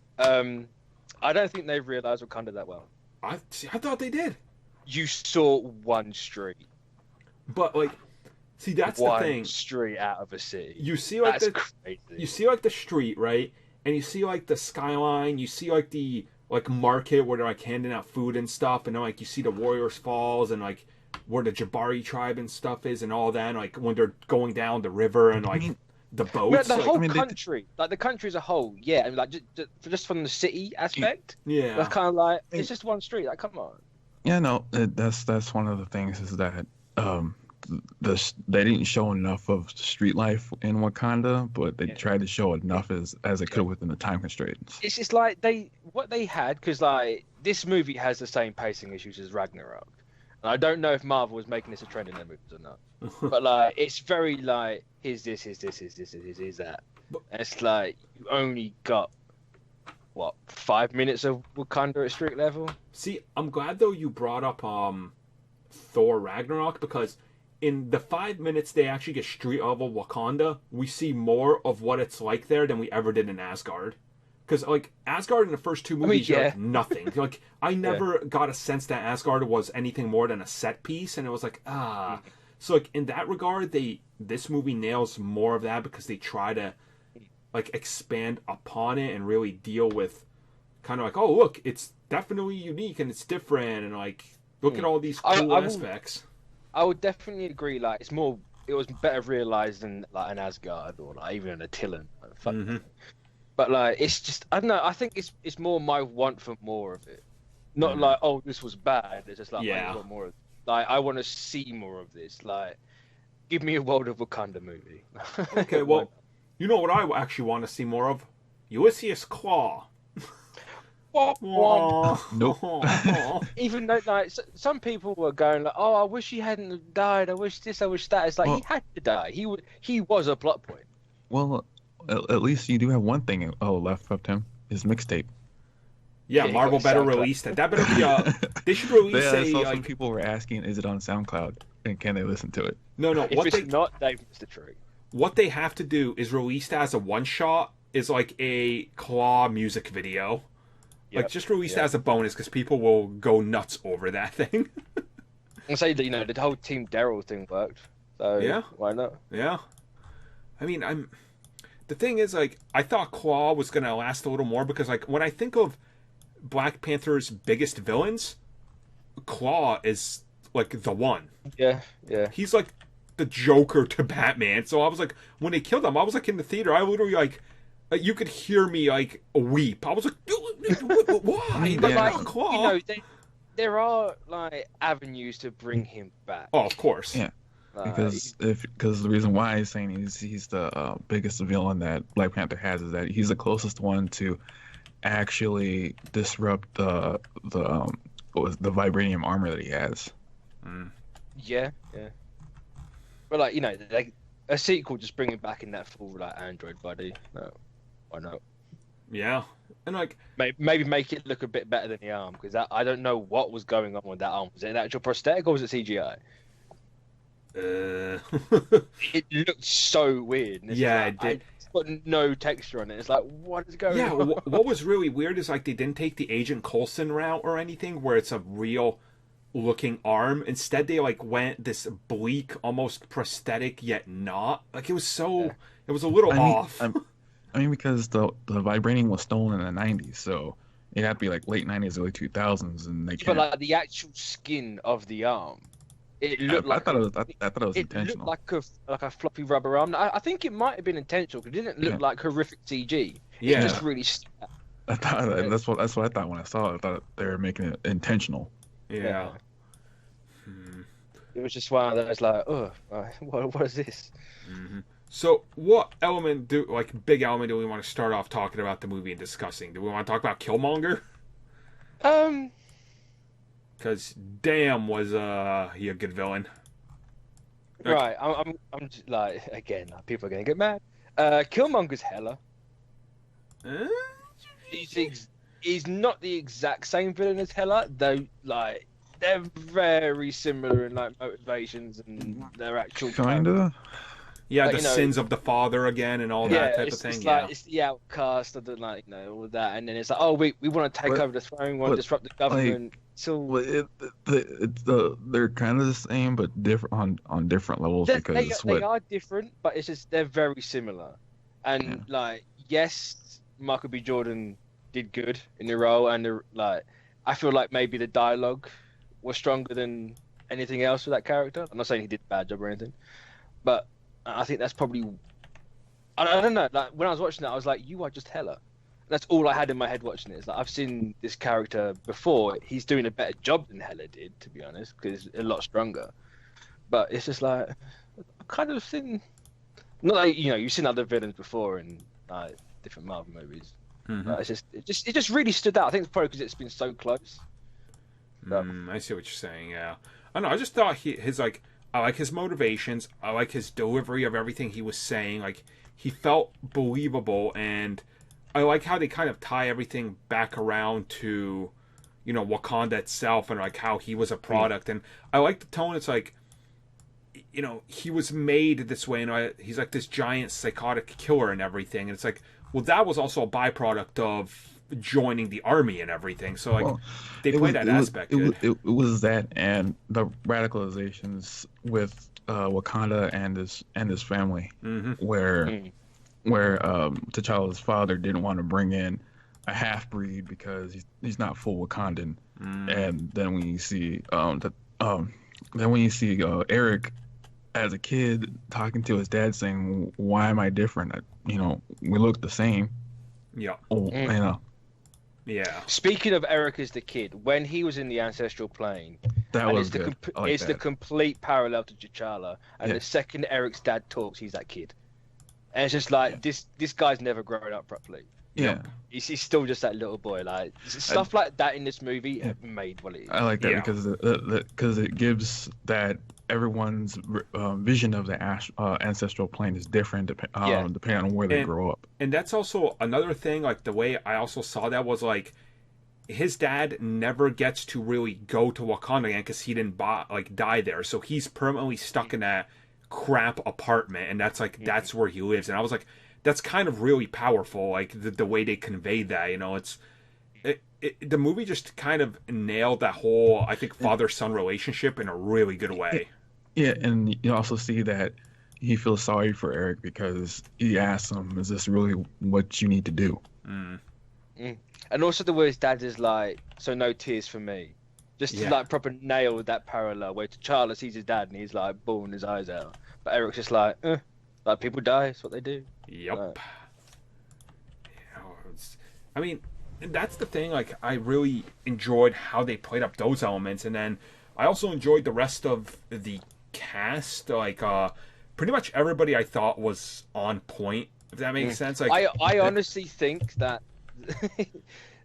[SPEAKER 3] I don't think they realized Wakanda that well.
[SPEAKER 2] I thought they did.
[SPEAKER 3] You saw one street,
[SPEAKER 2] but like, see, that's
[SPEAKER 3] one
[SPEAKER 2] the thing.
[SPEAKER 3] Street out of a city.
[SPEAKER 2] You see like
[SPEAKER 3] crazy.
[SPEAKER 2] You see like the street, right? And you see like the skyline. You see like the market where they're like handing out food and stuff, and then like you see the Warriors Falls and like where the Jabari tribe and stuff is and all that. And, like when they're going down the river and like the boats.
[SPEAKER 3] The whole
[SPEAKER 2] like,
[SPEAKER 3] country, like the country as a whole, yeah. And like just from the city aspect,
[SPEAKER 2] yeah.
[SPEAKER 3] That's kind of like it's just one street. Like, come on.
[SPEAKER 1] Yeah, no, that's one of the things is that they didn't show enough of street life in Wakanda, but they tried to show enough as it could within the time constraints.
[SPEAKER 3] It's just like what they had, because like this movie has the same pacing issues as Ragnarok, and I don't know if Marvel was making this a trend in their movies or not, but like it's very like here's this, here's that. And it's like you only got what 5 minutes of Wakanda at street level.
[SPEAKER 2] See, I'm glad though you brought up Thor Ragnarok, because in the 5 minutes they actually get street level Wakanda, we see more of what it's like there than we ever did in Asgard. Because like Asgard in the first 2 movies, you're like nothing. Like I never got a sense that Asgard was anything more than a set piece, and it was like So like in that regard, this movie nails more of that because they try to like expand upon it and really deal with kind of like, oh look, it's definitely unique and it's different, and like look at all these cool aspects.
[SPEAKER 3] I would definitely agree. Like it was better realized than like an Asgard or like even an Attilan. But like it's just I don't know. I think it's more my want for more of it, not like oh this was bad. It's just like I want more of it. Like I want to see more of this. Like give me a World of Wakanda movie.
[SPEAKER 2] Okay, well, you know what I actually want to see more of? Ulysses Claw.
[SPEAKER 1] Nope.
[SPEAKER 3] Even though like some people were going like, "Oh, I wish he hadn't died. I wish this. I wish that." It's like he had to die. He was a plot point.
[SPEAKER 1] Well, at least you do have one thing left of him: his mixtape.
[SPEAKER 2] Yeah, Marvel better release that. That better be they should release
[SPEAKER 1] some people were asking, is it on SoundCloud and can they listen to it?
[SPEAKER 2] No.
[SPEAKER 3] If it's not, they've missed a trick.
[SPEAKER 2] What they have to do is release that as a one shot. Is like a Claw music video. Like just release that as a bonus because people will go nuts over that thing.
[SPEAKER 3] And say that the whole Team Daryl thing worked. So
[SPEAKER 2] yeah,
[SPEAKER 3] why not?
[SPEAKER 2] Yeah. I mean, the thing is like I thought Claw was gonna last a little more because like when I think of Black Panther's biggest villains, Claw is like the one.
[SPEAKER 3] Yeah.
[SPEAKER 2] He's like the Joker to Batman. So I was like, when they killed him, I was like in the theater. I literally like you could hear me like weep. I was like, why?
[SPEAKER 3] But like,
[SPEAKER 2] Claw.
[SPEAKER 3] there are like avenues to bring him back.
[SPEAKER 2] Oh, of course.
[SPEAKER 1] Yeah.
[SPEAKER 3] Like,
[SPEAKER 1] Because the reason why he's saying he's the biggest villain that Black Panther has is that he's the closest one to actually disrupt the vibranium armor that he has.
[SPEAKER 2] Mm.
[SPEAKER 3] yeah. But like like a sequel, just bring him back in that full like android body. No, why not?
[SPEAKER 2] Yeah, and like
[SPEAKER 3] Maybe make it look a bit better than the arm, because I don't know what was going on with that arm. Was it an actual prosthetic or was it CGI? It looked so weird. And it's
[SPEAKER 2] yeah,
[SPEAKER 3] like,
[SPEAKER 2] it did.
[SPEAKER 3] It's got no texture on it. It's like, what is going
[SPEAKER 2] Yeah,
[SPEAKER 3] on?
[SPEAKER 2] what was really weird is like they didn't take the Agent Coulson route or anything, where it's a real looking arm. Instead, they like went this bleak, almost prosthetic yet not. Like it was so,
[SPEAKER 3] Yeah.
[SPEAKER 2] it was a little off.
[SPEAKER 1] I mean, because the vibranium was stolen in the 90s, so it had to be like late 90s, early 2000s, and they
[SPEAKER 3] But
[SPEAKER 1] can't.
[SPEAKER 3] like the actual skin of the arm, it looked
[SPEAKER 1] I
[SPEAKER 3] like
[SPEAKER 1] thought it was
[SPEAKER 3] it
[SPEAKER 1] intentional.
[SPEAKER 3] looked like a floppy rubber arm. I think it might have been intentional because it didn't look
[SPEAKER 1] Yeah.
[SPEAKER 3] like horrific CG.
[SPEAKER 2] Yeah.
[SPEAKER 3] It just really.
[SPEAKER 1] I thought that's what I thought when I saw it. I thought they were making it intentional.
[SPEAKER 2] Yeah.
[SPEAKER 3] It was just one of those like, oh, what is this?
[SPEAKER 2] Mm-hmm. So, what big element do we want to start off talking about the movie and discussing? Do we want to talk about Killmonger? Because damn, was he a good villain?
[SPEAKER 3] Right, I'm just, like, again, like, people are gonna get mad. Killmonger's hella. He's not the exact same villain as Hela, though. Like, they're very similar in like motivations and their actual
[SPEAKER 1] Kinda.
[SPEAKER 2] Yeah,
[SPEAKER 3] Like,
[SPEAKER 2] the sins of the father again and all that type of thing.
[SPEAKER 3] It's
[SPEAKER 2] Yeah.
[SPEAKER 3] like it's the outcast of the all of that, and then it's like, oh, we want to take over the throne, we want to disrupt the government.
[SPEAKER 1] Well, they're kind of the same, but different on different levels
[SPEAKER 3] they are different, but it's just they're very similar. And like, yes, Michael B. Jordan did good in the role, and I feel like maybe the dialogue was stronger than anything else for that character. I'm not saying he did a bad job or anything, but I think that's probably. I don't know. Like when I was watching it, I was like, "You are just Hela." That's all I had in my head watching it. It's like I've seen this character before. He's doing a better job than Hela did, to be honest, because he's a lot stronger. But it's just like I kind of seen. Not like you've seen other villains before in different Marvel movies.
[SPEAKER 2] Mm-hmm.
[SPEAKER 3] It just really stood out. I think it's probably because it's been so close.
[SPEAKER 2] I see what you're saying. Yeah, I know. I just thought I like his motivations. I like his delivery of everything he was saying. Like he felt believable, and I like how they kind of tie everything back around to, Wakanda itself and like how he was a product. And I like the tone. It's like, he was made this way, and he's like this giant psychotic killer and everything. And it's like, well, that was also a byproduct of joining the army and everything. So like, they played that aspect good.
[SPEAKER 1] It was that, and the radicalizations with Wakanda and his family, where T'Challa's father didn't want to bring in a half breed because he's not full Wakandan, and then when you see Eric as a kid talking to his dad saying, "Why am I different? We look the same."
[SPEAKER 2] Yeah. Yeah.
[SPEAKER 3] Speaking of Eric as the kid, when he was in the ancestral plane,
[SPEAKER 1] that was good.
[SPEAKER 3] It's the complete parallel to T'Challa, and the second Eric's dad talks, he's that kid, and it's just like this guy's never grown up properly.
[SPEAKER 1] Yeah.
[SPEAKER 3] He's still just that little boy. Like stuff like that in this movie made what it is.
[SPEAKER 1] I like that because it gives that everyone's vision of the ancestral plane is different depending on where they grow up.
[SPEAKER 2] And that's also another thing. Like the way I also saw that was like his dad never gets to really go to Wakanda again because he didn't die there, so he's permanently stuck in that crap apartment, and that's where he lives. And I was like, that's kind of really powerful, like the way they conveyed that. The movie just kind of nailed that whole, I think, father-son relationship in a really good way.
[SPEAKER 1] Yeah, and you also see that he feels sorry for Eric because he asks him, "Is this really what you need to do?"
[SPEAKER 3] And also the way his dad is like, "So no tears for me," just to like proper nail that parallel where T'Challa sees his dad and he's like bawling his eyes out, but Eric's just like people die, it's what they do.
[SPEAKER 2] Yep. I mean, and that's the thing. Like, I really enjoyed how they played up those elements, and then I also enjoyed the rest of the cast. Like, pretty much everybody I thought was on point. If that makes sense. Like,
[SPEAKER 3] I honestly think that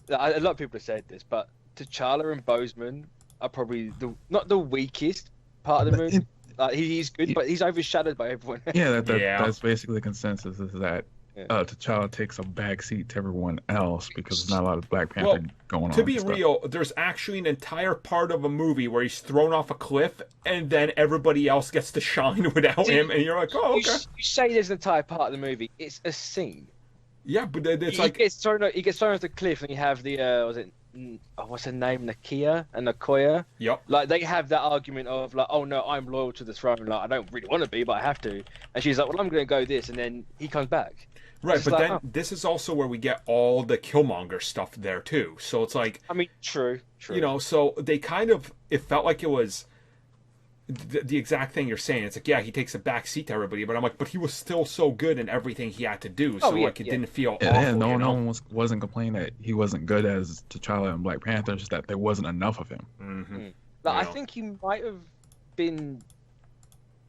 [SPEAKER 3] a lot of people have said this, but T'Challa and Boseman are probably not the weakest part of the movie. He's good, but he's overshadowed by everyone else.
[SPEAKER 1] Yeah, that's basically the consensus, is that T'Challa takes a backseat to everyone else because there's not a lot of Black Panther going on.
[SPEAKER 2] To be real, there's actually an entire part of a movie where he's thrown off a cliff, and then everybody else gets to shine without him, and you're like, oh, okay.
[SPEAKER 3] You say there's an entire part of the movie. It's a scene.
[SPEAKER 2] Yeah, but it's
[SPEAKER 3] he gets thrown off the cliff, and you have the what's her name, Nakia and Nakoya.
[SPEAKER 2] Yep.
[SPEAKER 3] Like, they have that argument of like, oh no, I'm loyal to the throne. Like, I don't really want to be, but I have to. And she's like, well, I'm going to go this, and then he comes back.
[SPEAKER 2] Right, but then this is also where we get all the Killmonger stuff there too. So it's like,
[SPEAKER 3] I mean, true.
[SPEAKER 2] You know, so they kind of, it felt like it was the exact thing you're saying. It's like, yeah, he takes a back seat to everybody, but I'm like, but he was still so good in everything he had to do. So it didn't feel awful.
[SPEAKER 1] Yeah, no one wasn't complaining that he wasn't good as T'Challa and Black Panther. It's just that there wasn't enough of him.
[SPEAKER 2] Mm-hmm.
[SPEAKER 3] Like, I think he might have been.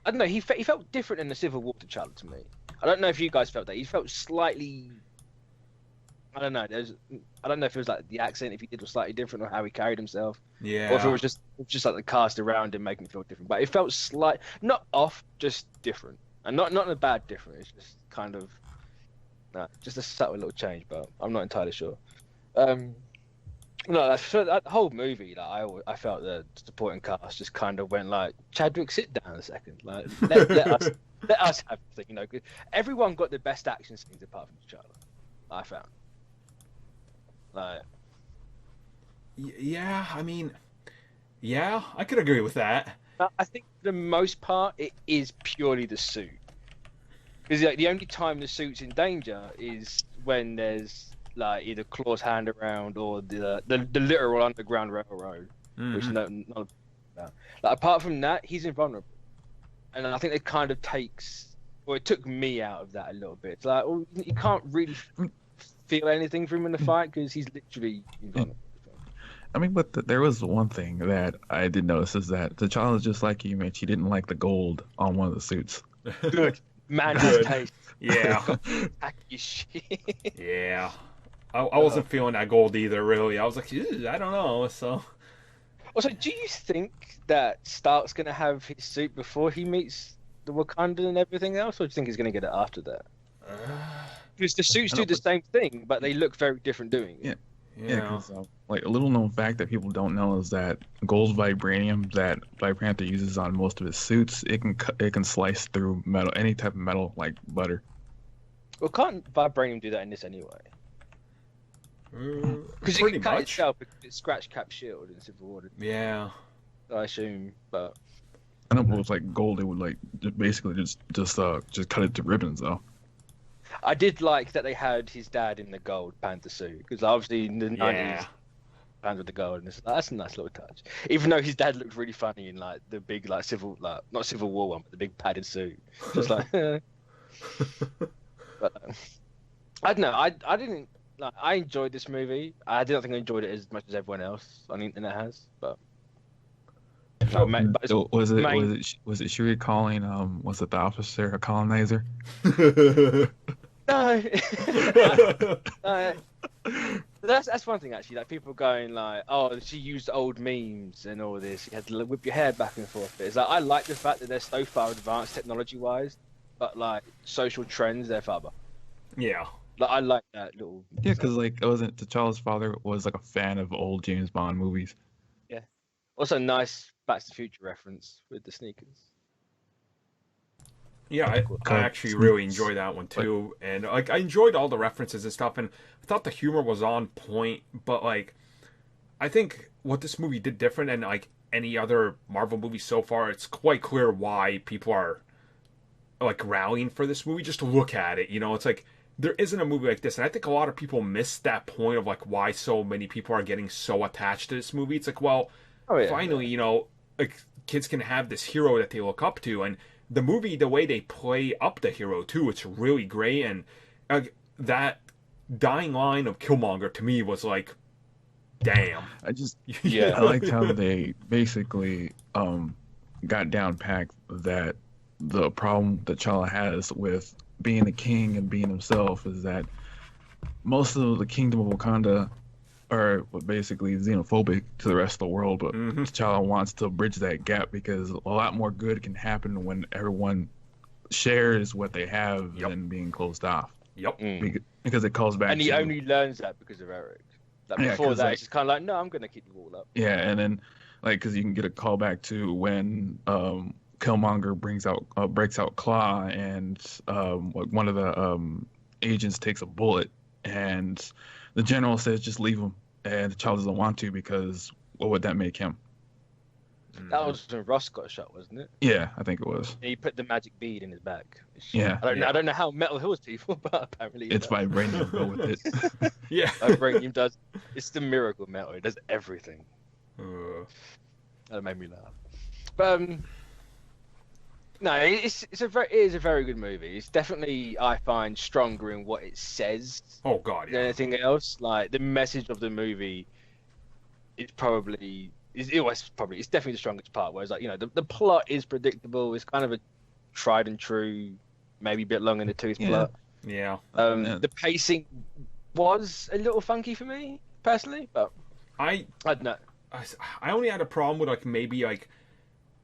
[SPEAKER 3] I don't know. He felt different in the Civil War T'Challa to me. I don't know if you guys felt that. He felt slightly. I don't know. I don't know if it was like the accent, if he did was slightly different, or how he carried himself.
[SPEAKER 2] Yeah.
[SPEAKER 3] Or if it was just like the cast around him making him feel different. But it felt not off, just different, and not in a bad different. It's just kind of, just a subtle little change. But I'm not entirely sure. No, that whole movie, like, I felt the supporting cast just kind of went like, Chadwick, sit down a second. Like, let us have the thing, you know. 'Cause everyone got the best action scenes apart from T'Challa, I found. Like,
[SPEAKER 2] yeah, I mean, yeah, I could agree with that.
[SPEAKER 3] I think for the most part, it is purely the suit. Because like, the only time the suit's in danger is when there's like either Claw's hand around or the literal underground railroad, which like, apart from that, he's invulnerable. And I think it kind of it took me out of that a little bit. It's like, you can't really feel anything from him in the fight because he's literally invulnerable.
[SPEAKER 1] I mean, but there was one thing that I did notice, is that T'Challa, just like you, Mitch, he didn't like the gold on one of the suits.
[SPEAKER 3] Good. Man, his taste.
[SPEAKER 2] Yeah. Yeah. I wasn't feeling that gold either, really. I was like, I don't know. So.
[SPEAKER 3] Also, do you think that Stark's going to have his suit before he meets the Wakandan and everything else, or do you think he's going to get it after that? Because the suits do the same thing, but they look very different doing it.
[SPEAKER 1] Yeah, because like a little known fact that people don't know is that gold vibranium that Black Panther uses on most of his suits, it can slice through metal, any type of metal, like butter.
[SPEAKER 3] Well, can't vibranium do that in this anyway? Because
[SPEAKER 2] pretty
[SPEAKER 3] it can cut
[SPEAKER 2] much.
[SPEAKER 3] itself because it's scratch cap shield in Civil War.
[SPEAKER 2] Yeah.
[SPEAKER 3] I assume, but
[SPEAKER 1] I know, but it was like gold, it would like basically just cut it to ribbons, though.
[SPEAKER 3] I did like that they had his dad in the gold Panther suit, because obviously in the 90s, Panther with the gold, and that's a nice little touch. Even though his dad looked really funny in like the big not Civil War one, but the big padded suit, just like. But I don't know. I didn't. Like, I enjoyed this movie. I don't think I enjoyed it as much as everyone else on the internet has, but.
[SPEAKER 1] Was it Shuri calling was it the officer a colonizer?
[SPEAKER 3] No. That's one thing actually. Like, people going like, "Oh, she used old memes and all this. You had to whip your hair back and forth." It's like, I like the fact that they're so far advanced technology-wise, but like social trends, they're far behind.
[SPEAKER 2] Yeah.
[SPEAKER 3] Like, I like that little.
[SPEAKER 1] Yeah, because like it wasn't T'Challa's father was like a fan of old James Bond movies.
[SPEAKER 3] Yeah. Also, nice Back to the Future reference with the sneakers.
[SPEAKER 2] Yeah, I actually really enjoyed that one too, and like I enjoyed all the references and stuff, and I thought the humor was on point. But like, I think what this movie did different than like any other Marvel movie so far, it's quite clear why people are like rallying for this movie. Just to look at it, you know, it's like there isn't a movie like this, and I think a lot of people miss that point of like why so many people are getting so attached to this movie. It's like, well, finally, you know, like kids can have this hero that they look up to, and the movie, the way they play up the hero too, it's really great, and that dying line of Killmonger to me was like, damn.
[SPEAKER 3] Yeah.
[SPEAKER 1] I liked how they basically got down packed that the problem that T'Challa has with being a king and being himself is that most of the kingdom of Wakanda are basically xenophobic to the rest of the world, but T'Challa wants to bridge that gap because a lot more good can happen when everyone shares what they have than being closed off.
[SPEAKER 2] Yep.
[SPEAKER 1] Because it calls back.
[SPEAKER 3] And he only learns that because of Eric. Like before that, it's just kind of like, no, I'm gonna keep you all up.
[SPEAKER 1] Yeah, and then like because you can get a call back to when Killmonger breaks out Claw, and one of the agents takes a bullet, and the general says just leave him, and the child doesn't want to because what would that make him?
[SPEAKER 3] That was when Ross got shot, wasn't it?
[SPEAKER 1] Yeah, I think it was.
[SPEAKER 3] And he put the magic bead in his back.
[SPEAKER 1] Yeah.
[SPEAKER 3] I don't know how metal heals people, but apparently
[SPEAKER 1] it's vibranium. Go with it.
[SPEAKER 2] Yeah.
[SPEAKER 3] Vibranium does. It's the miracle metal. It does everything. That made me laugh. But no, it is a very good movie. It's definitely, I find, stronger in what it says.
[SPEAKER 2] Oh God, yeah.
[SPEAKER 3] Than anything else. Like the message of the movie is probably. It's definitely the strongest part. Whereas, like, the plot is predictable. It's kind of a tried and true, maybe a bit long in the tooth plot.
[SPEAKER 2] Yeah.
[SPEAKER 3] The pacing was a little funky for me personally, but I don't know.
[SPEAKER 2] I only had a problem with maybe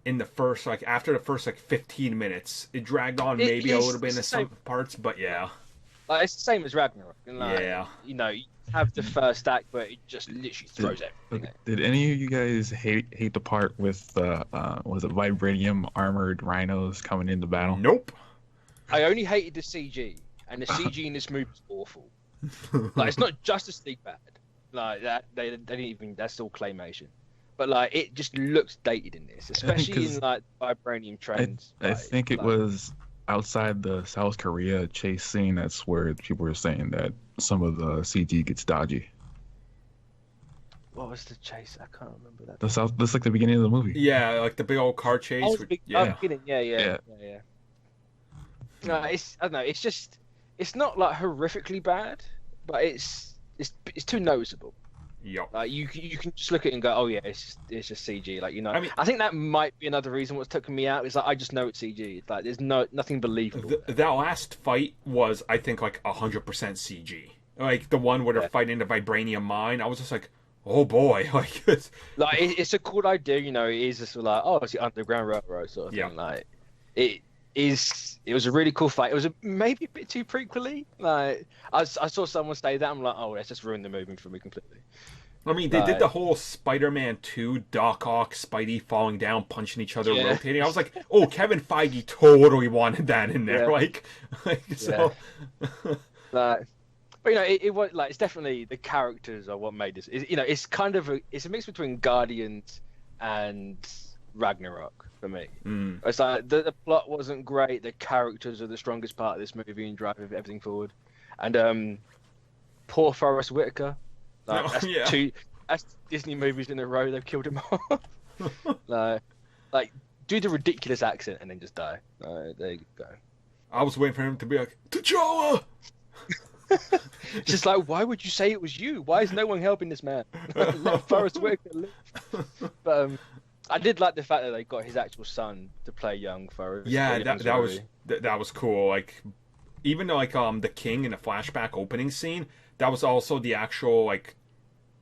[SPEAKER 2] in the first after the first 15 minutes, it dragged on maybe a little bit in some parts, but yeah.
[SPEAKER 3] Like, it's the same as Ragnarok. And you have the first act, but it just literally throws everything.
[SPEAKER 1] Did any of you guys hate the part with was it vibranium armored rhinos coming into battle?
[SPEAKER 2] Nope.
[SPEAKER 3] I only hated the CG, and the CG in this movie is awful. Like, it's not Justice League bad. Like that, they didn't even. That's all claymation. But it just looks dated in this, especially in vibranium trends.
[SPEAKER 1] I think it was outside the South Korea chase scene. That's where people were saying that some of the CG gets dodgy.
[SPEAKER 3] What was the chase? I can't remember that.
[SPEAKER 1] That's like the beginning of the movie.
[SPEAKER 2] Yeah, like the big old car chase.
[SPEAKER 3] Yeah. No, I don't know. It's just, it's not horrifically bad, but it's too noticeable.
[SPEAKER 2] Yep.
[SPEAKER 3] Like you can just look at it and go, oh yeah, it's just CG. I think that might be another reason what's taken me out is I just know it's CG. It's there's nothing believable.
[SPEAKER 2] That last fight was, I think, 100% CG. Like the one where they're fighting the vibranium mine. I was just like, oh boy,
[SPEAKER 3] it's a cool idea. It is just it's the underground railroad sort of thing. It was a really cool fight. It was maybe a bit too prequely. I saw someone say that. I'm like, oh, that's just ruined the movie for me completely.
[SPEAKER 2] I mean, they did the whole Spider-Man 2 Doc Ock, Spidey falling down, punching each other, rotating. I was like, oh, Kevin Feige totally wanted that in there. So.
[SPEAKER 3] But it was it's definitely the characters are what made this. It's kind of it's a mix between Guardians and Ragnarok for me. It's the plot wasn't great. The characters are the strongest part of this movie and drive everything forward. And poor Forrest Whitaker. That's Disney movies in a row. They've killed him off. Do the ridiculous accent and then just die. There you go.
[SPEAKER 2] I was waiting for him to be like, T'Challa!
[SPEAKER 3] Just why would you say it was you? Why is no one helping this man? Let Forrest Whitaker live. But I did like the fact that they got his actual son to play young Forrest.
[SPEAKER 2] Yeah, that was cool. Even though the King in the flashback opening scene, that was also the actual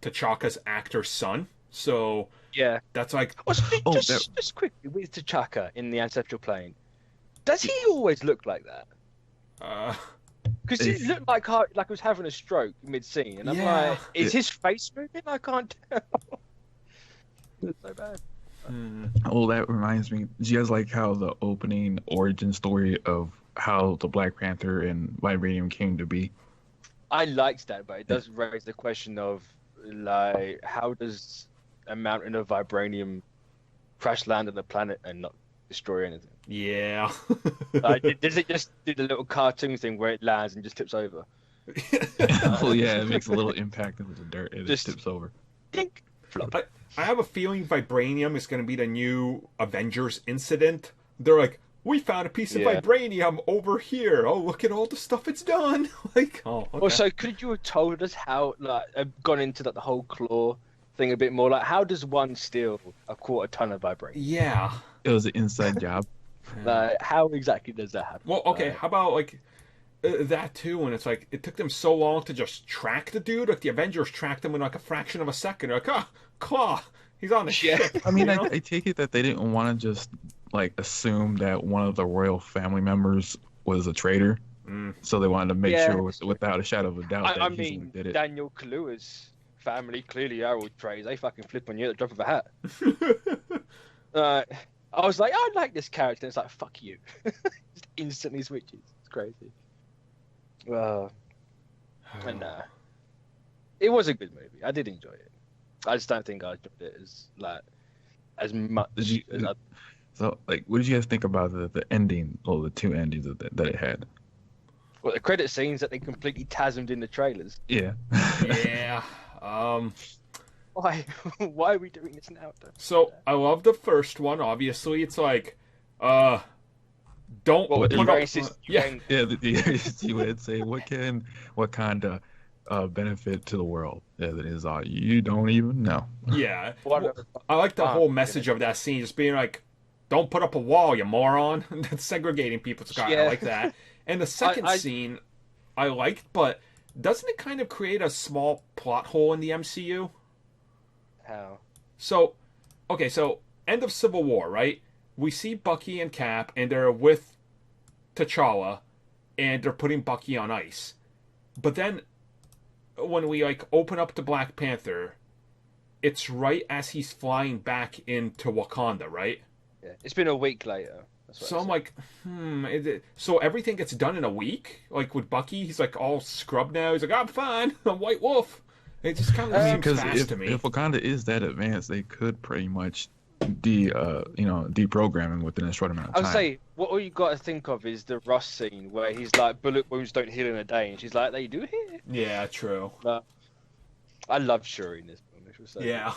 [SPEAKER 2] T'Chaka's actor's son. So
[SPEAKER 3] yeah,
[SPEAKER 2] that's
[SPEAKER 3] just quickly with T'Chaka in the ancestral plane. Does he always look like that? Because he looked like he was having a stroke mid-scene, and I'm like, is his face moving? I can't tell. It's so bad.
[SPEAKER 1] Well, that reminds me. Do you guys like how the opening origin story of how the Black Panther and Vibranium came to be?
[SPEAKER 3] I liked that, but it does raise the question of how does a mountain of vibranium crash land on the planet and not destroy anything?
[SPEAKER 2] Yeah.
[SPEAKER 3] Does it just do the little cartoon thing where it lands and just tips over?
[SPEAKER 1] Well, yeah, it makes a little impact into the dirt and just tips over.
[SPEAKER 3] Dink, flop.
[SPEAKER 2] I have a feeling vibranium is going to be the new Avengers incident. They're like, we found a piece of
[SPEAKER 3] Yeah.
[SPEAKER 2] vibranium over here. Oh, look at all the stuff it's done. Like, oh, okay.
[SPEAKER 3] Also, could you have told us how, like, gone into the whole claw thing a bit more? Like, how does one steal a quarter ton of vibranium?
[SPEAKER 2] Yeah.
[SPEAKER 1] It was an inside job.
[SPEAKER 3] Like, how exactly does that happen?
[SPEAKER 2] Well, okay. How about like that too? When it's like it took them so long to just track the dude. Like the Avengers tracked him in like a fraction of a second. They're like, ah, Claw, he's on the ship.
[SPEAKER 1] I mean,
[SPEAKER 2] you know?
[SPEAKER 1] I take it that they didn't want to just like assume that one of the royal family members was a traitor, so they wanted to make
[SPEAKER 3] Yeah.
[SPEAKER 1] sure without a shadow of a doubt that
[SPEAKER 3] I
[SPEAKER 1] he's the one
[SPEAKER 3] mean,
[SPEAKER 1] who did it.
[SPEAKER 3] Daniel Kaluuya's family clearly are all trays. They fucking flip on you at the drop of a hat. I was like, I like this character. And it's like, fuck you. Just instantly switches. It's crazy. And it was a good movie. I did enjoy it. I just don't think I enjoyed it as much
[SPEAKER 1] Did you-
[SPEAKER 3] as I...
[SPEAKER 1] So, like, what did you guys think about the ending, or the two endings that it had?
[SPEAKER 3] Well, the credit scenes that they completely tasmed in the trailers.
[SPEAKER 1] Yeah.
[SPEAKER 2] Yeah.
[SPEAKER 3] Why? Why are we doing this now?
[SPEAKER 2] So I love the first one. Obviously, it's like, don't
[SPEAKER 3] What, the
[SPEAKER 2] put up-
[SPEAKER 3] racist
[SPEAKER 2] yeah.
[SPEAKER 3] UN
[SPEAKER 1] Yeah, you would say, what kind of benefit to the world that is all you don't even know.
[SPEAKER 2] Yeah.
[SPEAKER 3] What-
[SPEAKER 2] Well, I like the
[SPEAKER 3] Wow.
[SPEAKER 2] whole message of that scene, just being like, don't put up a wall, you moron. That's segregating people. So I
[SPEAKER 3] Yeah.
[SPEAKER 2] like that. And the second scene, I liked, but doesn't it kind of create a small plot hole in the MCU?
[SPEAKER 3] How?
[SPEAKER 2] So, okay, so end of Civil War, right? We see Bucky and Cap, and they're with T'Challa, and they're putting Bucky on ice. But then, when we like open up to Black Panther, it's right as he's flying back into Wakanda, right?
[SPEAKER 3] Yeah. It's been a week later. That's what
[SPEAKER 2] So
[SPEAKER 3] I
[SPEAKER 2] I'm
[SPEAKER 3] said.
[SPEAKER 2] like, so everything gets done in a week? Like with Bucky, he's like all scrubbed now. He's like, I'm fine, I'm White Wolf. It just kind of seems
[SPEAKER 1] Because
[SPEAKER 2] fast to me.
[SPEAKER 1] if Wakanda is that advanced, they could pretty much deprogram him within a short amount of
[SPEAKER 3] I
[SPEAKER 1] time.
[SPEAKER 3] would say what all you got to think of is the Ross scene where he's like, bullet wounds don't heal in a day, and she's like, they do here.
[SPEAKER 2] Yeah, true.
[SPEAKER 3] I love Shuri in this film. It was so
[SPEAKER 2] Yeah.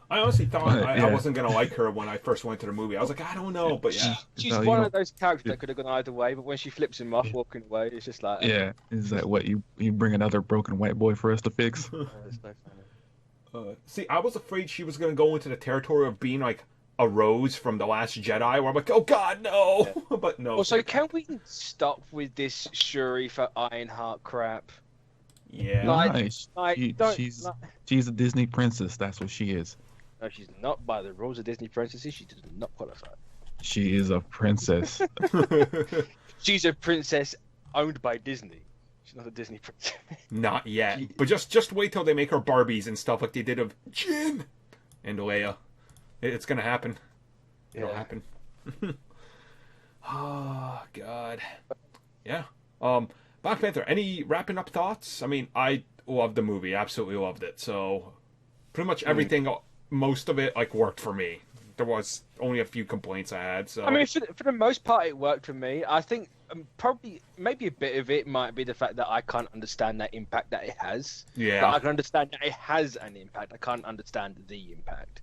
[SPEAKER 2] I honestly thought I
[SPEAKER 1] Yeah.
[SPEAKER 2] wasn't going to like her when I first went to the movie. I was like, I don't know, but yeah.
[SPEAKER 3] She's
[SPEAKER 1] So,
[SPEAKER 3] one of those characters that could have gone either way, but when she flips him off
[SPEAKER 1] Yeah.
[SPEAKER 3] walking away, it's just like,
[SPEAKER 1] Yeah, is that what you bring another broken white boy for us to fix?
[SPEAKER 3] oh, it's so funny.
[SPEAKER 2] See, I was afraid she was going to go into the territory of being like a Rose from The Last Jedi, where I'm like, oh god, no! But no.
[SPEAKER 3] Also, can we stop with this Shuri for Ironheart crap?
[SPEAKER 2] Yeah.
[SPEAKER 3] Like-
[SPEAKER 1] Nice.
[SPEAKER 3] don't-
[SPEAKER 1] She's a Disney princess. That's what she is.
[SPEAKER 3] No, she's not by the rules of Disney princesses. She does not qualify.
[SPEAKER 1] She is a princess.
[SPEAKER 3] She's a princess owned by Disney. She's not a Disney princess.
[SPEAKER 2] Not yet. But just wait till they make her Barbies and stuff like they did of Jin and Leia. It's going to happen. It'll happen. Oh, God. Yeah. Black Panther, any wrapping up thoughts? I mean, I loved the movie. Absolutely loved it. So, pretty much everything, most of it, like, worked for me. There was only a few complaints I had, so...
[SPEAKER 3] I mean, for the most part, it worked for me. I think probably maybe a bit of it might be the fact that I can't understand that impact that it has.
[SPEAKER 2] yeah.
[SPEAKER 3] Like, I can understand that it has an impact. I can't understand the impact.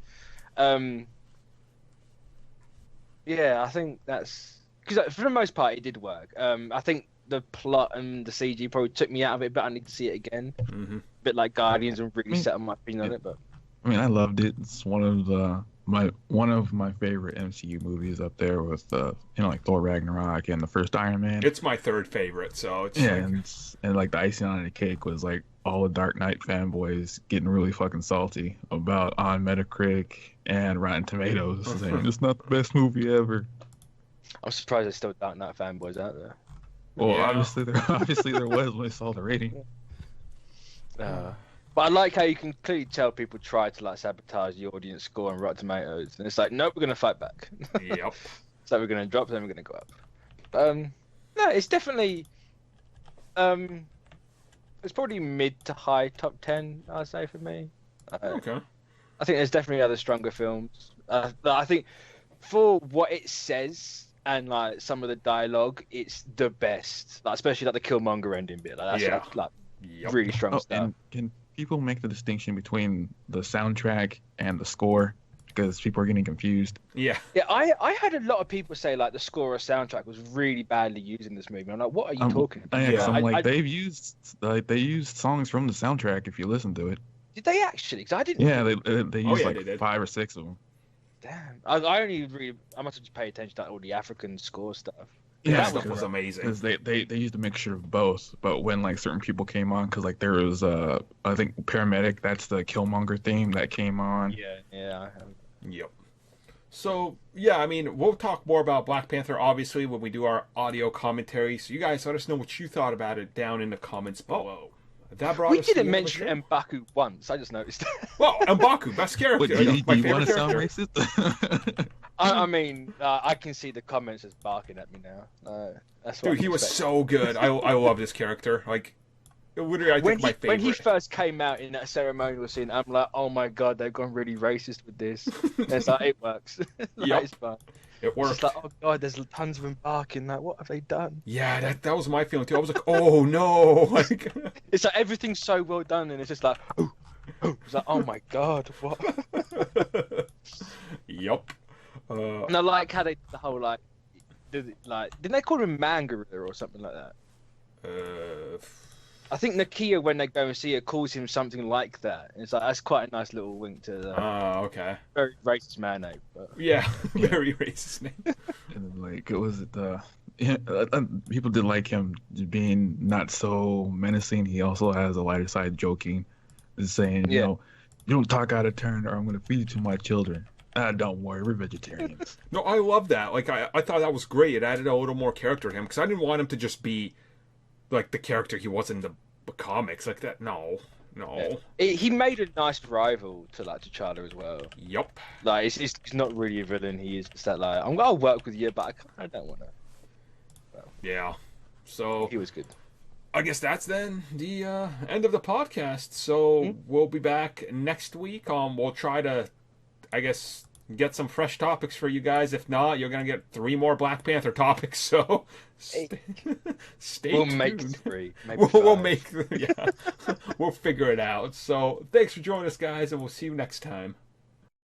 [SPEAKER 3] Yeah, I think that's because for the most part it did work. I think the plot and the CG probably took me out of it, but I need to see it again.
[SPEAKER 2] Mhm.
[SPEAKER 3] A bit like Guardians and really
[SPEAKER 1] I mean,
[SPEAKER 3] set on my opinion on it. But
[SPEAKER 1] I mean, I loved it. It's one of my favorite MCU movies up there with like Thor Ragnarok and the first Iron Man.
[SPEAKER 2] It's my third favorite, so it's
[SPEAKER 1] Yeah,
[SPEAKER 2] like...
[SPEAKER 1] and like the icing on the cake was like all the Dark Knight fanboys getting really fucking salty about on Metacritic and Rotten Tomatoes saying it's not the best movie ever.
[SPEAKER 3] I'm surprised there's still Dark Knight fanboys out there.
[SPEAKER 1] Well,
[SPEAKER 2] Yeah.
[SPEAKER 1] obviously there was when I saw the rating.
[SPEAKER 3] But I like how you can clearly tell people try to like sabotage the audience score on Rotten Tomatoes, and it's like, nope, we're gonna fight back.
[SPEAKER 2] Yep.
[SPEAKER 3] So we're gonna drop, then we're gonna go up. No, it's definitely it's probably mid to high top 10, I'd say, for me.
[SPEAKER 2] Okay.
[SPEAKER 3] I think there's definitely other stronger films. But I think for what it says and like some of the dialogue, it's the best. Like especially like the Killmonger ending bit. Like that's like
[SPEAKER 2] Yep.
[SPEAKER 3] really strong
[SPEAKER 1] Oh,
[SPEAKER 3] stuff.
[SPEAKER 1] and can people make the distinction between the soundtrack and the score? because people are getting confused.
[SPEAKER 2] Yeah.
[SPEAKER 3] Yeah, I had a lot of people say like the score or soundtrack was really badly used in this movie. I'm like, what are you talking about?
[SPEAKER 1] Yeah, 'cause
[SPEAKER 2] Yeah.
[SPEAKER 1] I'm like, they used songs from the soundtrack if you listen to it.
[SPEAKER 3] Did they actually? Because I didn't.
[SPEAKER 1] Yeah, they used
[SPEAKER 2] yeah,
[SPEAKER 1] like
[SPEAKER 2] they did.
[SPEAKER 1] 5 or 6 of them.
[SPEAKER 3] Damn. I only really. I must have just paid attention to all the African score stuff.
[SPEAKER 2] Yeah, that
[SPEAKER 3] that
[SPEAKER 2] stuff
[SPEAKER 3] was
[SPEAKER 2] was amazing.
[SPEAKER 1] Because they used a mixture of both, but when like certain people came on, because like there was I think Paramedic, that's the Killmonger theme that came on.
[SPEAKER 3] Yeah.
[SPEAKER 2] Yep. So, yeah, I mean, we'll talk more about Black Panther, obviously, when we do our audio commentary. So you guys let us know what you thought about it down in the comments below. That brought
[SPEAKER 3] We
[SPEAKER 2] us to the
[SPEAKER 3] didn't
[SPEAKER 2] end of the
[SPEAKER 3] mention
[SPEAKER 2] show.
[SPEAKER 3] M'Baku once. I just noticed.
[SPEAKER 2] Well, M'Baku, best character.
[SPEAKER 1] Wait, do
[SPEAKER 2] my
[SPEAKER 1] you
[SPEAKER 2] favorite
[SPEAKER 1] want to sound
[SPEAKER 2] character.
[SPEAKER 1] racist?
[SPEAKER 3] I mean, I can see the comments just barking at me now. That's what
[SPEAKER 2] Dude, he was so good. I love this character. Like, literally, I think my favorite.
[SPEAKER 3] When he first came out in that ceremonial scene, I'm like, oh my god, they've gone really racist with this. And it's like, it works.
[SPEAKER 2] Yep.
[SPEAKER 3] It's fun.
[SPEAKER 2] It
[SPEAKER 3] It's
[SPEAKER 2] worked.
[SPEAKER 3] just like, oh god, there's tons of them barking. Like, what have they done?
[SPEAKER 2] Yeah, that was my feeling too. I was like, oh no. Like,
[SPEAKER 3] It's like everything's so well done, and it's just like, oh. It's like, oh my god, what?
[SPEAKER 2] Yep.
[SPEAKER 3] And I like how they did the whole didn't they call him Manga or something like that? I think Nakia, when they go and see it, calls him something like that. And it's like, that's quite a nice little wink to the
[SPEAKER 2] okay.
[SPEAKER 3] very racist man name. But...
[SPEAKER 2] Yeah, very racist name.
[SPEAKER 1] And then, like, it was people did like him being not so menacing. He also has a lighter side, joking, just saying, you know, you don't talk out of turn, or I'm going to feed you to my children. Don't worry, we're vegetarians.
[SPEAKER 2] No, I love that. Like, I thought that was great. It added a little more character to him, because I didn't want him to just be like the character he was in the comics. Like that. No.
[SPEAKER 3] Yeah. He made a nice rival to T'Challa as well.
[SPEAKER 2] Yup.
[SPEAKER 3] Like, he's not really a villain. He is just that I'm gonna work with you, but I don't want to. Well,
[SPEAKER 2] yeah. So
[SPEAKER 3] he was good.
[SPEAKER 2] I guess that's then the end of the podcast. So we'll be back next week. We'll try to, I guess, get some fresh topics for you guys. If not, you're gonna get 3 more Black Panther topics. So stay
[SPEAKER 3] We'll
[SPEAKER 2] tuned.
[SPEAKER 3] make 3. Maybe
[SPEAKER 2] We'll
[SPEAKER 3] 5.
[SPEAKER 2] make we'll figure it out. So thanks for joining us, guys, and we'll see you next time.